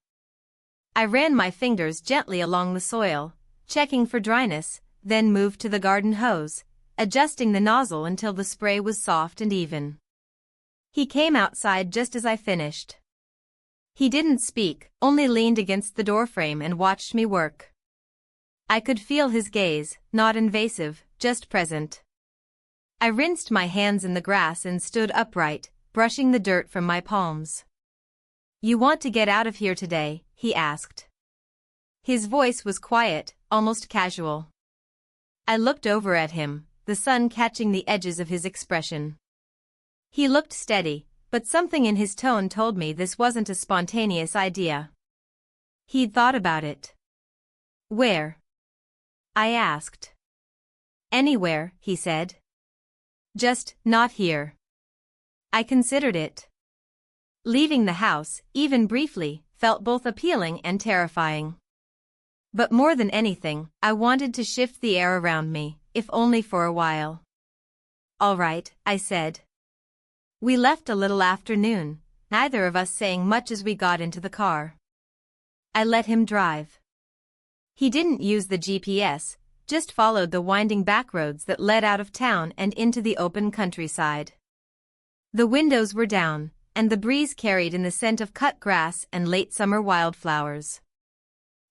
I ran my fingers gently along the soil, checking for dryness, then moved to the garden hose, adjusting the nozzle until the spray was soft and even. He came outside just as I finished. He didn't speak, only leaned against the doorframe and watched me work. I could feel his gaze, not invasive, just present. I rinsed my hands in the grass and stood upright, brushing the dirt from my palms. "You want to get out of here today?" he asked. His voice was quiet, almost casual. I looked over at him, the sun catching the edges of his expression. He looked steady, but something in his tone told me this wasn't a spontaneous idea. He'd thought about it. "Where?" I asked. "Anywhere," he said. "Just not here." I considered it. Leaving the house, even briefly, felt both appealing and terrifying. But more than anything, I wanted to shift the air around me, if only for a while. "All right," I said. We left a little after noon, neither of us saying much as we got into the car. I let him drive. He didn't use the GPS, just followed the winding back roads that led out of town and into the open countryside. The windows were down, and the breeze carried in the scent of cut grass and late summer wildflowers.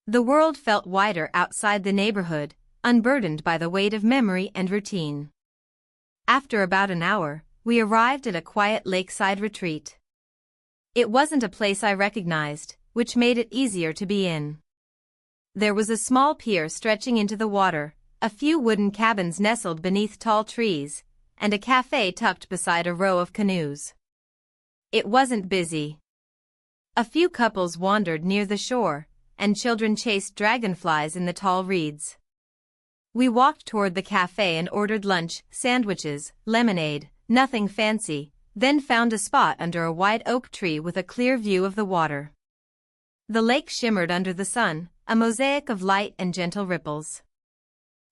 The world felt wider outside the neighborhood, unburdened by the weight of memory and routine. After about an hour, we arrived at a quiet lakeside retreat. It wasn't a place I recognized, which made it easier to be in. There was a small pier stretching into the water, a few wooden cabins nestled beneath tall trees, and a cafe tucked beside a row of canoes. It wasn't busy. A few couples wandered near the shore, and children chased dragonflies in the tall reeds. We walked toward the cafe and ordered lunch, sandwiches, lemonade, nothing fancy, then found a spot under a wide oak tree with a clear view of the water. The lake shimmered under the sun, a mosaic of light and gentle ripples.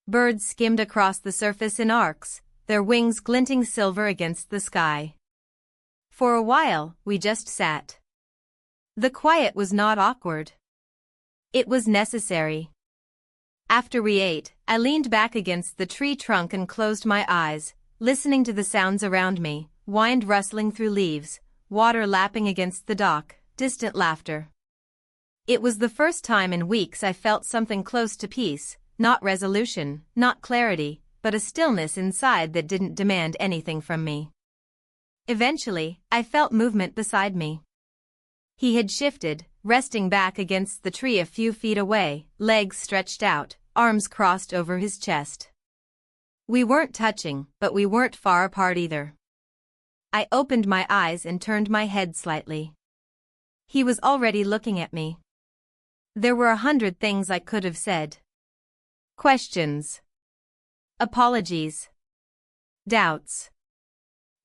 Birds skimmed across the surface in arcs, their wings glinting silver against the sky. For a while, we just sat. The quiet was not awkward. It was necessary. After we ate, I leaned back against the tree trunk and closed my eyes, listening to the sounds around me, wind rustling through leaves, water lapping against the dock, distant laughter. It was the first time in weeks I felt something close to peace, not resolution, not clarity, but a stillness inside that didn't demand anything from me. Eventually, I felt movement beside me. He had shifted, resting back against the tree a few feet away, legs stretched out, arms crossed over his chest. We weren't touching, but we weren't far apart either. I opened my eyes and turned my head slightly. He was already looking at me. There were 100 things I could have said. Questions. Apologies. Doubts.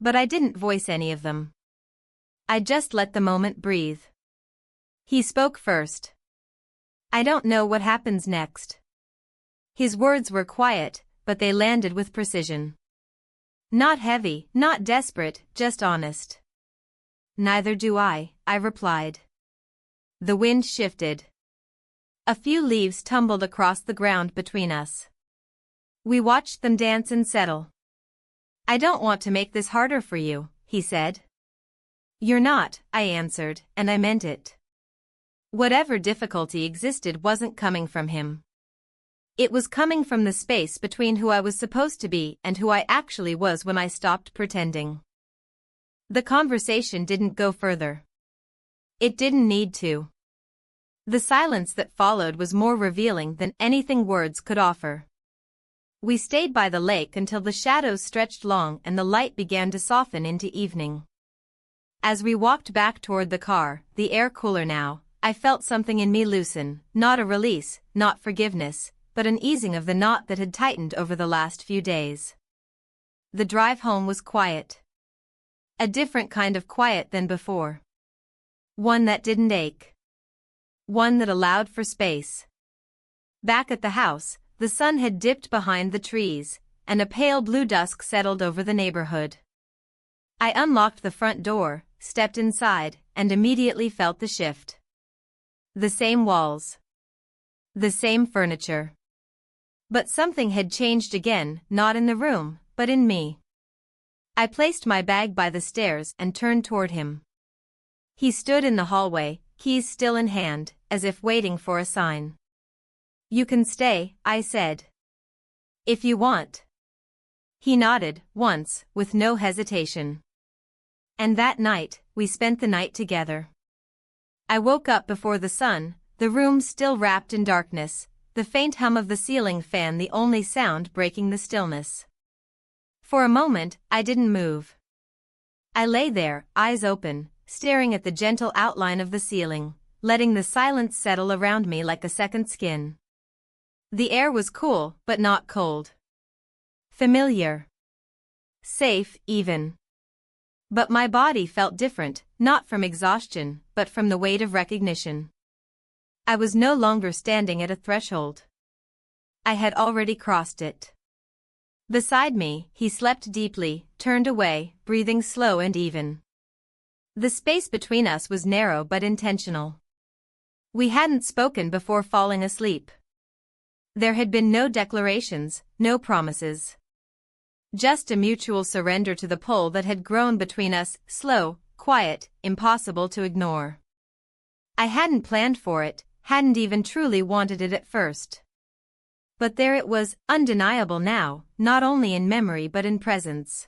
But I didn't voice any of them. I just let the moment breathe. He spoke first. "I don't know what happens next." His words were quiet, but they landed with precision. Not heavy, not desperate, just honest. "Neither do I," I replied. The wind shifted. A few leaves tumbled across the ground between us. We watched them dance and settle. "I don't want to make this harder for you," he said. "You're not," I answered, and I meant it. Whatever difficulty existed wasn't coming from him. It was coming from the space between who I was supposed to be and who I actually was when I stopped pretending. The conversation didn't go further. It didn't need to. The silence that followed was more revealing than anything words could offer. We stayed by the lake until the shadows stretched long and the light began to soften into evening. As we walked back toward the car, the air cooler now, I felt something in me loosen, not a release, not forgiveness, but an easing of the knot that had tightened over the last few days. The drive home was quiet. A different kind of quiet than before. One that didn't ache. One that allowed for space. Back at the house, the sun had dipped behind the trees, and a pale blue dusk settled over the neighborhood. I unlocked the front door, stepped inside, and immediately felt the shift. The same walls. The same furniture. But something had changed again, not in the room, but in me. I placed my bag by the stairs and turned toward him. He stood in the hallway, keys still in hand, as if waiting for a sign. "You can stay," I said. "If you want." He nodded, once, with no hesitation. And that night, we spent the night together. I woke up before the sun, the room still wrapped in darkness, the faint hum of the ceiling fan the only sound breaking the stillness. For a moment, I didn't move. I lay there, eyes open, staring at the gentle outline of the ceiling, letting the silence settle around me like a second skin. The air was cool, but not cold. Familiar. Safe, even. But my body felt different, not from exhaustion, but from the weight of recognition. I was no longer standing at a threshold. I had already crossed it. Beside me, he slept deeply, turned away, breathing slow and even. The space between us was narrow but intentional. We hadn't spoken before falling asleep. There had been no declarations, no promises. Just a mutual surrender to the pull that had grown between us, slow, quiet, impossible to ignore. I hadn't planned for it, hadn't even truly wanted it at first. But there it was, undeniable now, not only in memory but in presence.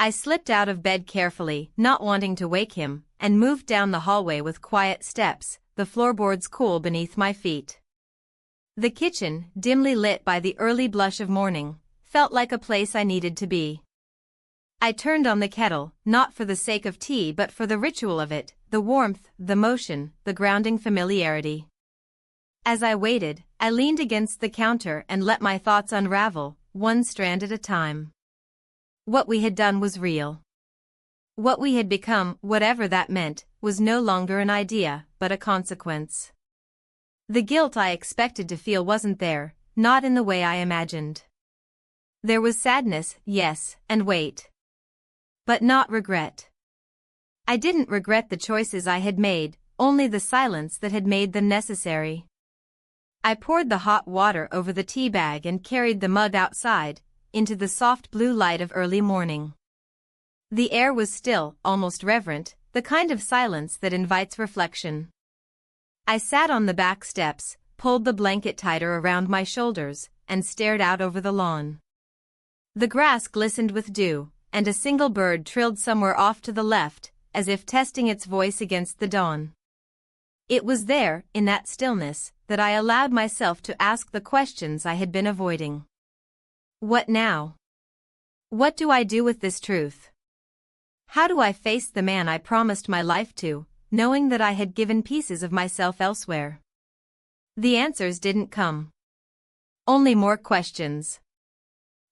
I slipped out of bed carefully, not wanting to wake him, and moved down the hallway with quiet steps, the floorboards cool beneath my feet. The kitchen, dimly lit by the early blush of morning, felt like a place I needed to be. I turned on the kettle, not for the sake of tea but for the ritual of it, the warmth, the motion, the grounding familiarity. As I waited, I leaned against the counter and let my thoughts unravel, one strand at a time. What we had done was real. What we had become, whatever that meant, was no longer an idea, but a consequence. The guilt I expected to feel wasn't there, not in the way I imagined. There was sadness, yes, and weight. But not regret. I didn't regret the choices I had made, only the silence that had made them necessary. I poured the hot water over the tea bag and carried the mug outside, into the soft blue light of early morning. The air was still, almost reverent, the kind of silence that invites reflection. I sat on the back steps, pulled the blanket tighter around my shoulders, and stared out over the lawn. The grass glistened with dew, and a single bird trilled somewhere off to the left, as if testing its voice against the dawn. It was there, in that stillness, that I allowed myself to ask the questions I had been avoiding. What now? What do I do with this truth? How do I face the man I promised my life to, knowing that I had given pieces of myself elsewhere? The answers didn't come. Only more questions.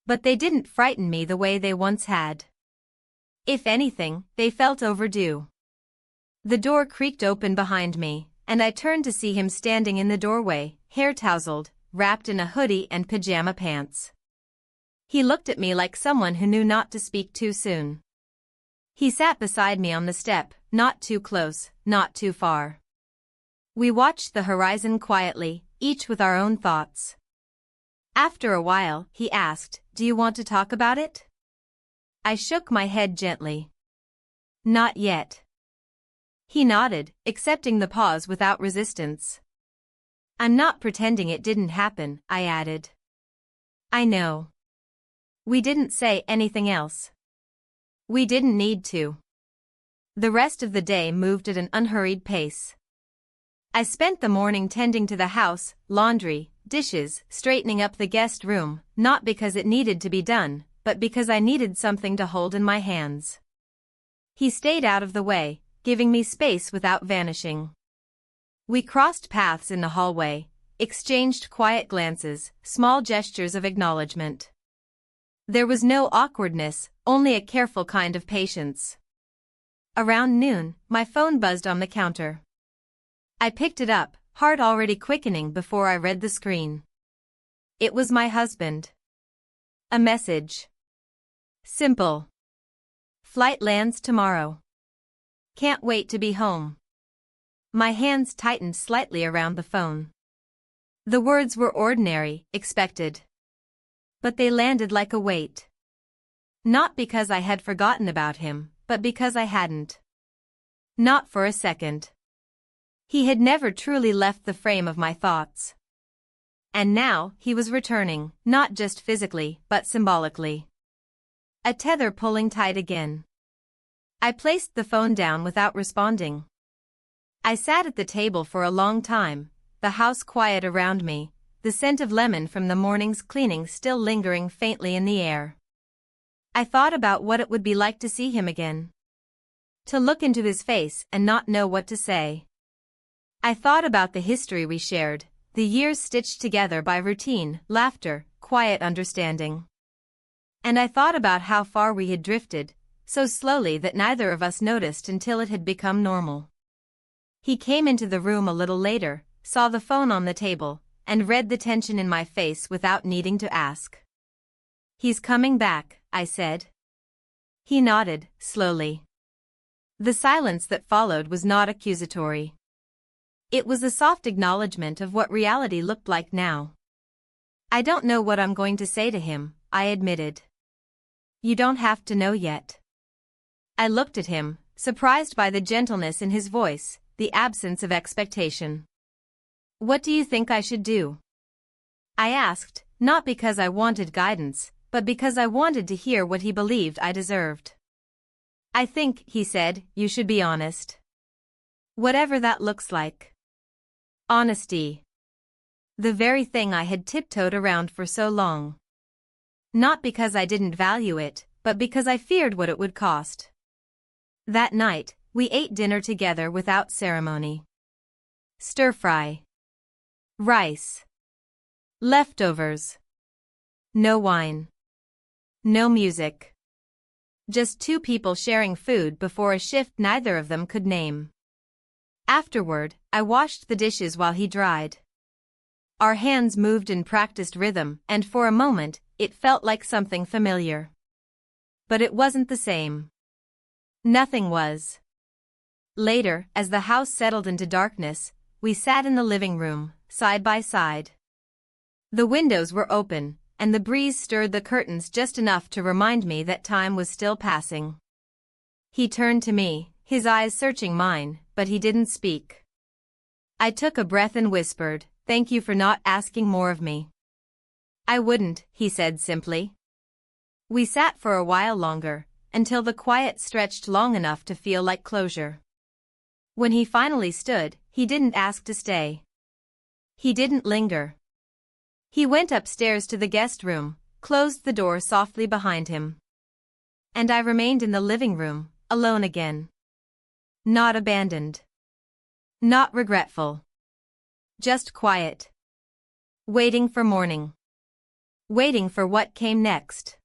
But they didn't frighten me the way they once had. If anything, they felt overdue. The door creaked open behind me, and I turned to see him standing in the doorway, hair tousled, wrapped in a hoodie and pajama pants. He looked at me like someone who knew not to speak too soon. He sat beside me on the step, not too close, not too far. We watched the horizon quietly, each with our own thoughts. After a while, he asked, "Do you want to talk about it?" I shook my head gently. "Not yet." He nodded, accepting the pause without resistance. "I'm not pretending it didn't happen," I added. "I know. We didn't say anything else. We didn't need to." The rest of the day moved at an unhurried pace. I spent the morning tending to the house, laundry, dishes, straightening up the guest room, not because it needed to be done, but because I needed something to hold in my hands. He stayed out of the way, giving me space without vanishing. We crossed paths in the hallway, exchanged quiet glances, small gestures of acknowledgement. There was no awkwardness, only a careful kind of patience. Around noon, my phone buzzed on the counter. I picked it up, heart already quickening before I read the screen. It was my husband. A message. Simple. "Flight lands tomorrow. Can't wait to be home." My hands tightened slightly around the phone. The words were ordinary, expected. But they landed like a weight. Not because I had forgotten about him, but because I hadn't. Not for a second. He had never truly left the frame of my thoughts. And now, he was returning, not just physically, but symbolically. A tether pulling tight again. I placed the phone down without responding. I sat at the table for a long time, the house quiet around me, the scent of lemon from the morning's cleaning still lingering faintly in the air. I thought about what it would be like to see him again. To look into his face and not know what to say. I thought about the history we shared, the years stitched together by routine, laughter, quiet understanding. And I thought about how far we had drifted, so slowly that neither of us noticed until it had become normal. He came into the room a little later, saw the phone on the table, and read the tension in my face without needing to ask. "He's coming back," I said. He nodded, slowly. The silence that followed was not accusatory. It was a soft acknowledgement of what reality looked like now. "I don't know what I'm going to say to him," I admitted. "You don't have to know yet." I looked at him, surprised by the gentleness in his voice, the absence of expectation. "What do you think I should do?" I asked, not because I wanted guidance, but because I wanted to hear what he believed I deserved. "I think," he said, "you should be honest. Whatever that looks like." Honesty. The very thing I had tiptoed around for so long. Not because I didn't value it, but because I feared what it would cost. That night, we ate dinner together without ceremony. Stir-fry. Rice. Leftovers. No wine. No music. Just two people sharing food before a shift neither of them could name. Afterward, I washed the dishes while he dried. Our hands moved in practiced rhythm, and for a moment, it felt like something familiar. But it wasn't the same. Nothing was. Later, as the house settled into darkness, we sat in the living room, side by side. The windows were open, and the breeze stirred the curtains just enough to remind me that time was still passing. He turned to me, his eyes searching mine, but he didn't speak. I took a breath and whispered, "Thank you for not asking more of me." "I wouldn't," he said simply. We sat for a while longer, until the quiet stretched long enough to feel like closure. When he finally stood, he didn't ask to stay. He didn't linger. He went upstairs to the guest room, closed the door softly behind him. And I remained in the living room, alone again. Not abandoned. Not regretful. Just quiet. Waiting for morning. Waiting for what came next.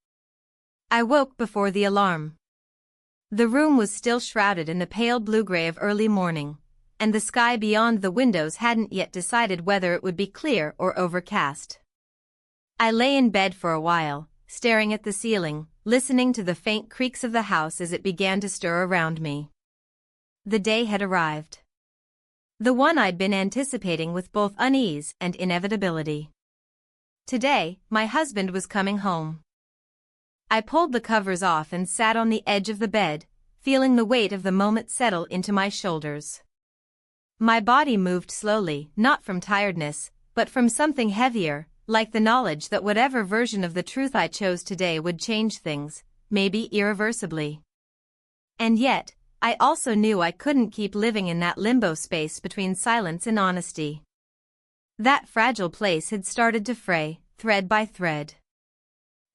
I woke before the alarm. The room was still shrouded in the pale blue-gray of early morning, and the sky beyond the windows hadn't yet decided whether it would be clear or overcast. I lay in bed for a while, staring at the ceiling, listening to the faint creaks of the house as it began to stir around me. The day had arrived. The one I'd been anticipating with both unease and inevitability. Today, my husband was coming home. I pulled the covers off and sat on the edge of the bed, feeling the weight of the moment settle into my shoulders. My body moved slowly, not from tiredness, but from something heavier, like the knowledge that whatever version of the truth I chose today would change things, maybe irreversibly. And yet, I also knew I couldn't keep living in that limbo space between silence and honesty. That fragile place had started to fray, thread by thread.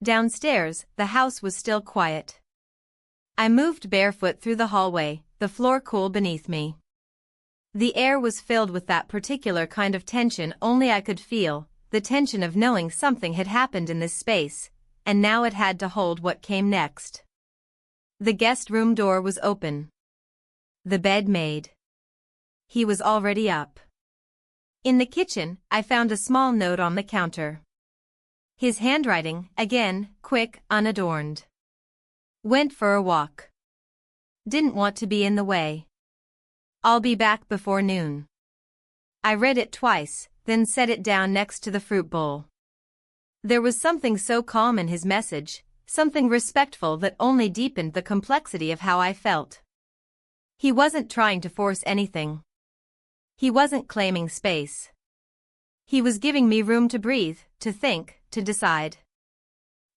Downstairs, the house was still quiet. I moved barefoot through the hallway, the floor cool beneath me. The air was filled with that particular kind of tension only I could feel, the tension of knowing something had happened in this space, and now it had to hold what came next. The guest room door was open. The bed made. He was already up. In the kitchen, I found a small note on the counter. His handwriting, again, quick, unadorned. Went for a walk. Didn't want to be in the way. I'll be back before noon. I read it twice, then set it down next to the fruit bowl. There was something so calm in his message, something respectful that only deepened the complexity of how I felt. He wasn't trying to force anything. He wasn't claiming space. He was giving me room to breathe, to think, to decide.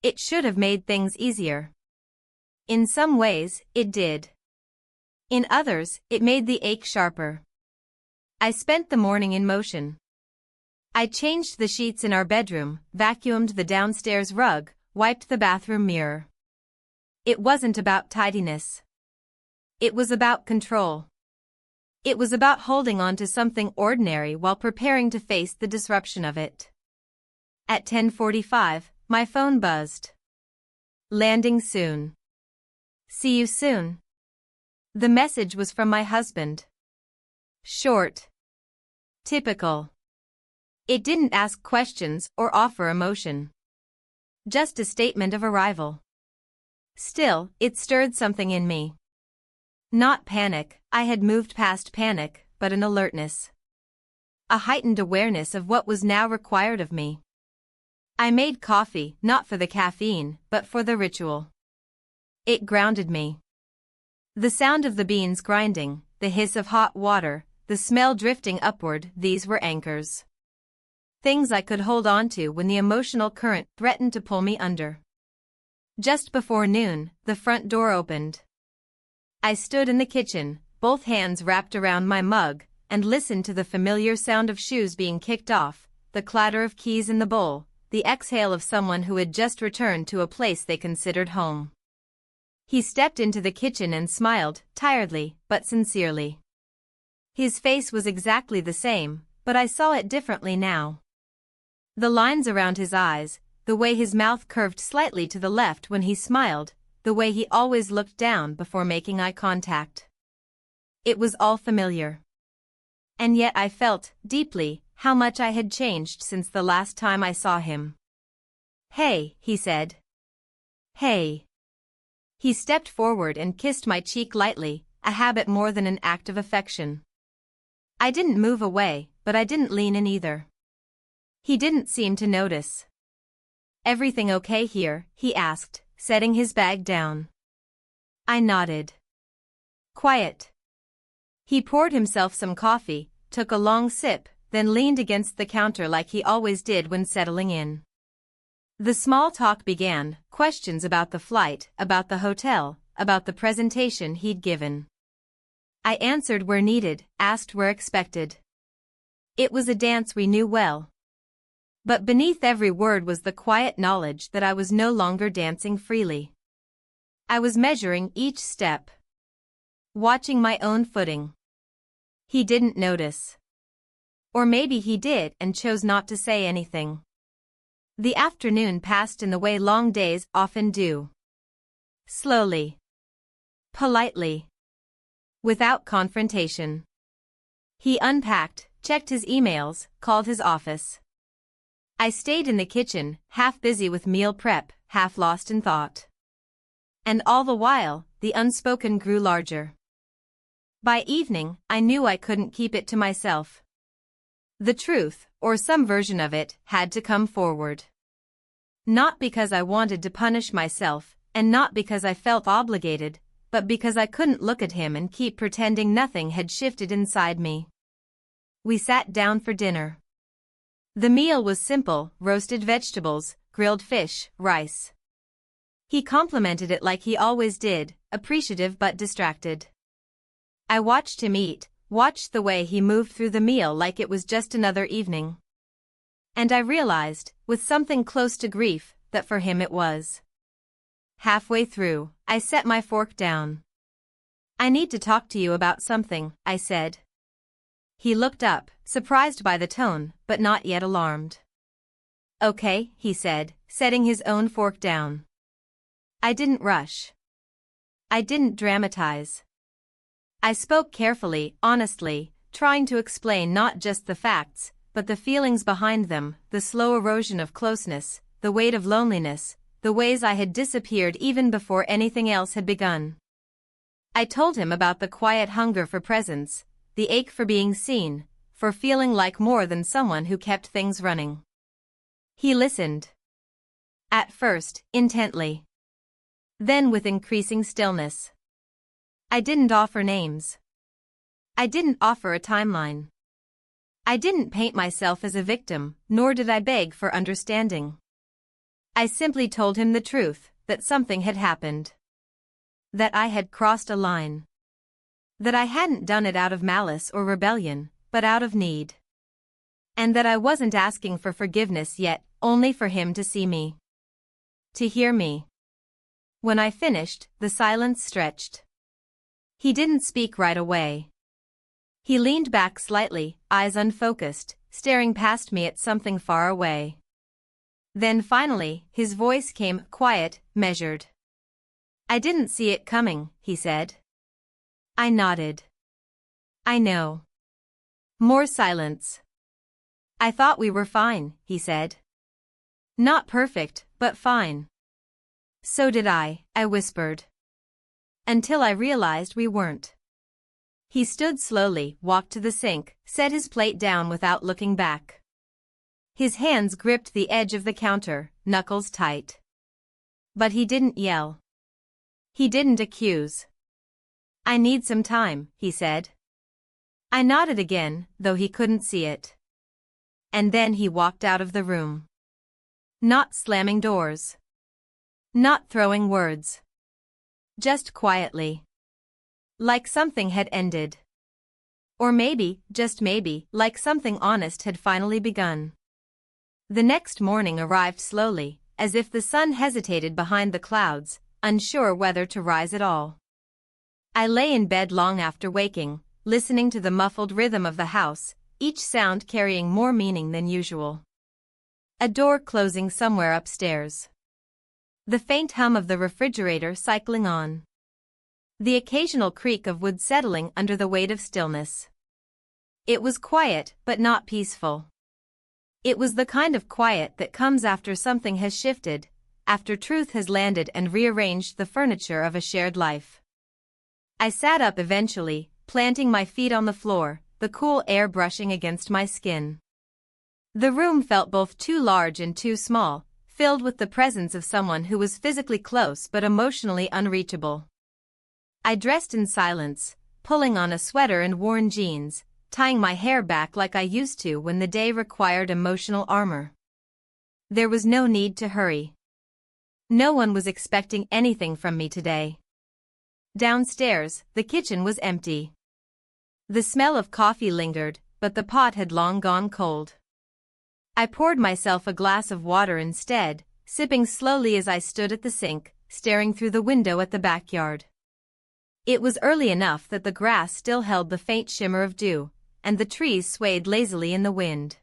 It should have made things easier. In some ways, it did. In others, it made the ache sharper. I spent the morning in motion. I changed the sheets in our bedroom, vacuumed the downstairs rug, wiped the bathroom mirror. It wasn't about tidiness. It was about control. It was about holding on to something ordinary while preparing to face the disruption of it. At 10:45, my phone buzzed. Landing soon. See you soon. The message was from my husband. Short. Typical. It didn't ask questions or offer emotion. Just a statement of arrival. Still, it stirred something in me. Not panic, I had moved past panic, but an alertness. A heightened awareness of what was now required of me. I made coffee, not for the caffeine, but for the ritual. It grounded me. The sound of the beans grinding, the hiss of hot water, the smell drifting upward, these were anchors. Things I could hold on to when the emotional current threatened to pull me under. Just before noon, the front door opened. I stood in the kitchen, both hands wrapped around my mug, and listened to the familiar sound of shoes being kicked off, the clatter of keys in the bowl, the exhale of someone who had just returned to a place they considered home. He stepped into the kitchen and smiled, tiredly, but sincerely. His face was exactly the same, but I saw it differently now. The lines around his eyes, the way his mouth curved slightly to the left when he smiled, the way he always looked down before making eye contact. It was all familiar. And yet I felt, deeply, how much I had changed since the last time I saw him. "Hey," he said. "Hey." He stepped forward and kissed my cheek lightly, a habit more than an act of affection. I didn't move away, but I didn't lean in either. He didn't seem to notice. "Everything okay here?" he asked, setting his bag down. I nodded. "Quiet." He poured himself some coffee, took a long sip, then leaned against the counter like he always did when settling in. The small talk began, questions about the flight, about the hotel, about the presentation he'd given. I answered where needed, asked where expected. It was a dance we knew well. But beneath every word was the quiet knowledge that I was no longer dancing freely. I was measuring each step. Watching my own footing. He didn't notice. Or maybe he did and chose not to say anything. The afternoon passed in the way long days often do. Slowly. Politely. Without confrontation. He unpacked, checked his emails, called his office. I stayed in the kitchen, half busy with meal prep, half lost in thought. And all the while, the unspoken grew larger. By evening, I knew I couldn't keep it to myself. The truth, or some version of it, had to come forward. Not because I wanted to punish myself, and not because I felt obligated, but because I couldn't look at him and keep pretending nothing had shifted inside me. We sat down for dinner. The meal was simple, roasted vegetables, grilled fish, rice. He complimented it like he always did, appreciative but distracted. I watched him eat, watched the way he moved through the meal like it was just another evening. And I realized, with something close to grief, that for him it was. Halfway through, I set my fork down. "I need to talk to you about something," I said. He looked up, surprised by the tone, but not yet alarmed. "Okay," he said, setting his own fork down. I didn't rush. I didn't dramatize. I spoke carefully, honestly, trying to explain not just the facts, but the feelings behind them, the slow erosion of closeness, the weight of loneliness, the ways I had disappeared even before anything else had begun. I told him about the quiet hunger for presence, the ache for being seen, for feeling like more than someone who kept things running. He listened. At first, intently. Then with increasing stillness. I didn't offer names. I didn't offer a timeline. I didn't paint myself as a victim, nor did I beg for understanding. I simply told him the truth, that something had happened. That I had crossed a line. That I hadn't done it out of malice or rebellion, but out of need. And that I wasn't asking for forgiveness yet, only for him to see me. To hear me. When I finished, the silence stretched. He didn't speak right away. He leaned back slightly, eyes unfocused, staring past me at something far away. Then finally, his voice came, quiet, measured. "I didn't see it coming," he said. I nodded. "I know." More silence. I thought we were fine, he said. Not perfect, but fine. So did I whispered. Until I realized we weren't. He stood slowly, walked to the sink, set his plate down without looking back. His hands gripped the edge of the counter, knuckles tight. But he didn't yell. He didn't accuse. I need some time, he said. I nodded again, though he couldn't see it. And then he walked out of the room. Not slamming doors. Not throwing words. Just quietly. Like something had ended. Or maybe, just maybe, like something honest had finally begun. The next morning arrived slowly, as if the sun hesitated behind the clouds, unsure whether to rise at all. I lay in bed long after waking, listening to the muffled rhythm of the house, each sound carrying more meaning than usual. A door closing somewhere upstairs. The faint hum of the refrigerator cycling on. The occasional creak of wood settling under the weight of stillness. It was quiet, but not peaceful. It was the kind of quiet that comes after something has shifted, after truth has landed and rearranged the furniture of a shared life. I sat up eventually, planting my feet on the floor, the cool air brushing against my skin. The room felt both too large and too small, filled with the presence of someone who was physically close but emotionally unreachable. I dressed in silence, pulling on a sweater and worn jeans, tying my hair back like I used to when the day required emotional armor. There was no need to hurry. No one was expecting anything from me today. Downstairs, the kitchen was empty. The smell of coffee lingered, but the pot had long gone cold. I poured myself a glass of water instead, sipping slowly as I stood at the sink, staring through the window at the backyard. It was early enough that the grass still held the faint shimmer of dew, and the trees swayed lazily in the wind.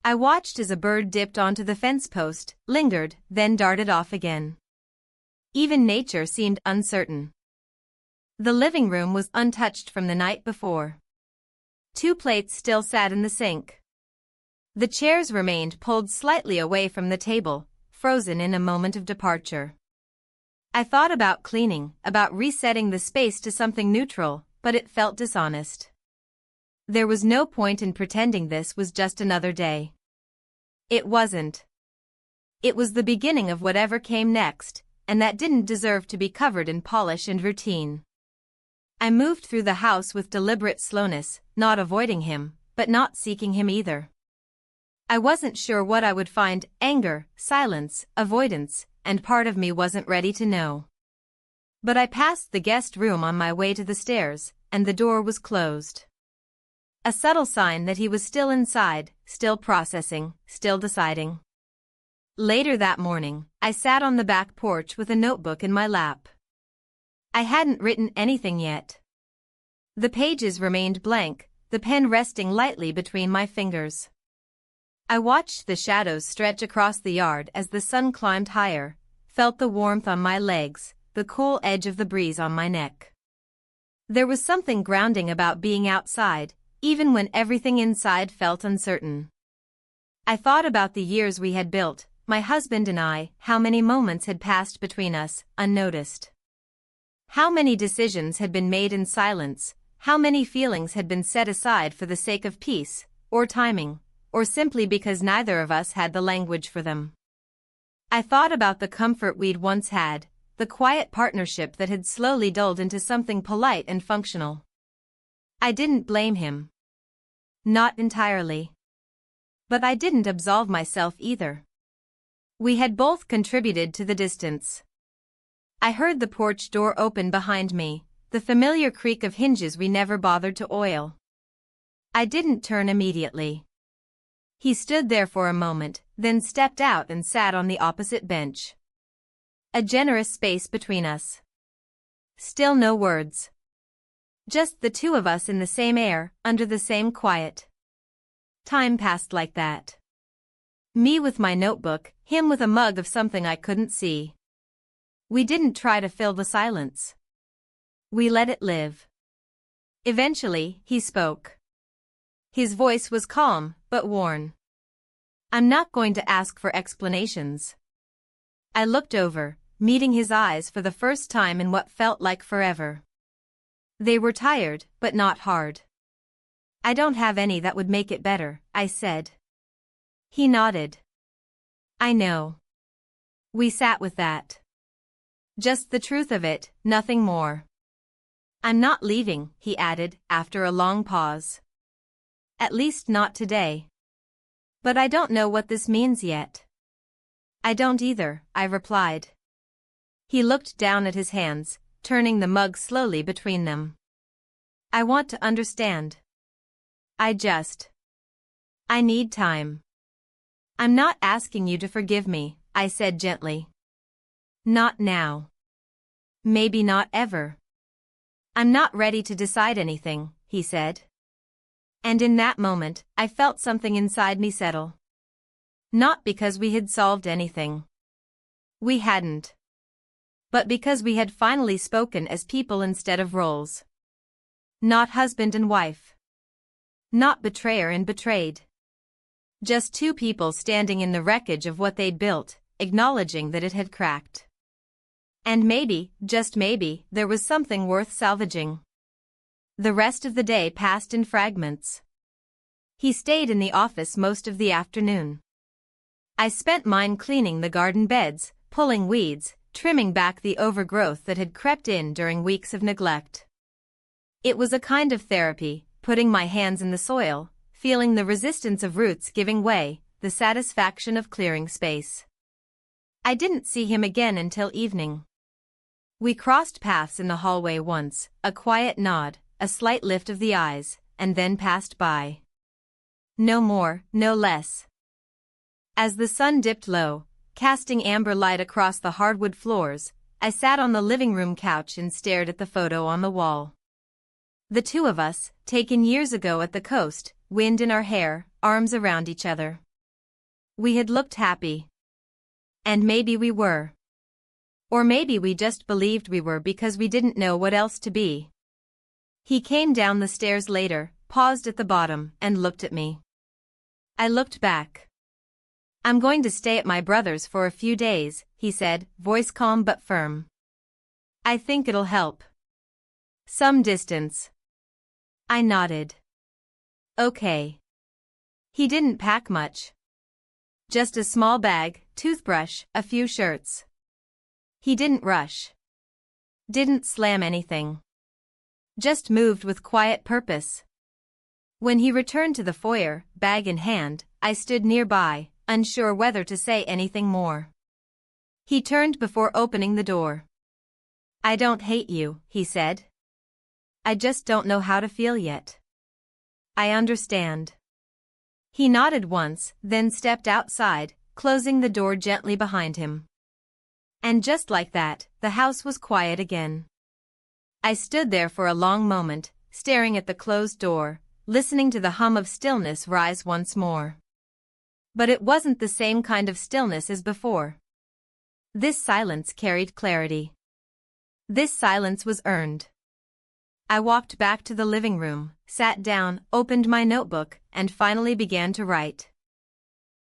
I watched as a bird dipped onto the fence post, lingered, then darted off again. Even nature seemed uncertain. The living room was untouched from the night before. 2 plates still sat in the sink. The chairs remained pulled slightly away from the table, frozen in a moment of departure. I thought about cleaning, about resetting the space to something neutral, but it felt dishonest. There was no point in pretending this was just another day. It wasn't. It was the beginning of whatever came next, and that didn't deserve to be covered in polish and routine. I moved through the house with deliberate slowness, not avoiding him, but not seeking him either. I wasn't sure what I would find: anger, silence, avoidance, and part of me wasn't ready to know. But I passed the guest room on my way to the stairs, and the door was closed. A subtle sign that he was still inside, still processing, still deciding. Later that morning, I sat on the back porch with a notebook in my lap. I hadn't written anything yet. The pages remained blank, the pen resting lightly between my fingers. I watched the shadows stretch across the yard as the sun climbed higher, felt the warmth on my legs, the cool edge of the breeze on my neck. There was something grounding about being outside, even when everything inside felt uncertain. I thought about the years we had built, my husband and I, how many moments had passed between us, unnoticed. How many decisions had been made in silence, how many feelings had been set aside for the sake of peace, or timing, or simply because neither of us had the language for them. I thought about the comfort we'd once had, the quiet partnership that had slowly dulled into something polite and functional. I didn't blame him. Not entirely. But I didn't absolve myself either. We had both contributed to the distance. I heard the porch door open behind me, the familiar creak of hinges we never bothered to oil. I didn't turn immediately. He stood there for a moment, then stepped out and sat on the opposite bench. A generous space between us. Still no words. Just the two of us in the same air, under the same quiet. Time passed like that. Me with my notebook, him with a mug of something I couldn't see. We didn't try to fill the silence. We let it live. Eventually, he spoke. His voice was calm, but worn. I'm not going to ask for explanations. I looked over, meeting his eyes for the first time in what felt like forever. They were tired, but not hard. I don't have any that would make it better, I said. He nodded. I know. We sat with that. Just the truth of it, nothing more. I'm not leaving, he added, after a long pause. At least not today. But I don't know what this means yet. I don't either, I replied. He looked down at his hands, turning the mug slowly between them. I want to understand. I need time. I'm not asking you to forgive me, I said gently. Not now. Maybe not ever. I'm not ready to decide anything, he said. And in that moment, I felt something inside me settle. Not because we had solved anything. We hadn't. But because we had finally spoken as people instead of roles. Not husband and wife. Not betrayer and betrayed. Just two people standing in the wreckage of what they'd built, acknowledging that it had cracked. And maybe, just maybe, there was something worth salvaging. The rest of the day passed in fragments. He stayed in the office most of the afternoon. I spent mine cleaning the garden beds, pulling weeds, trimming back the overgrowth that had crept in during weeks of neglect. It was a kind of therapy, putting my hands in the soil, feeling the resistance of roots giving way, the satisfaction of clearing space. I didn't see him again until evening. We crossed paths in the hallway once, a quiet nod, a slight lift of the eyes, and then passed by. No more, no less. As the sun dipped low, casting amber light across the hardwood floors, I sat on the living room couch and stared at the photo on the wall. The two of us, taken years ago at the coast, wind in our hair, arms around each other. We had looked happy. And maybe we were. Or maybe we just believed we were because we didn't know what else to be. He came down the stairs later, paused at the bottom, and looked at me. I looked back. I'm going to stay at my brother's for a few days, he said, voice calm but firm. I think it'll help. Some distance. I nodded. Okay. He didn't pack much. Just a small bag, toothbrush, a few shirts. He didn't rush. Didn't slam anything. Just moved with quiet purpose. When he returned to the foyer, bag in hand, I stood nearby, unsure whether to say anything more. He turned before opening the door. I don't hate you, he said. I just don't know how to feel yet. I understand. He nodded once, then stepped outside, closing the door gently behind him. And just like that, the house was quiet again. I stood there for a long moment, staring at the closed door, listening to the hum of stillness rise once more. But it wasn't the same kind of stillness as before. This silence carried clarity. This silence was earned. I walked back to the living room, sat down, opened my notebook, and finally began to write.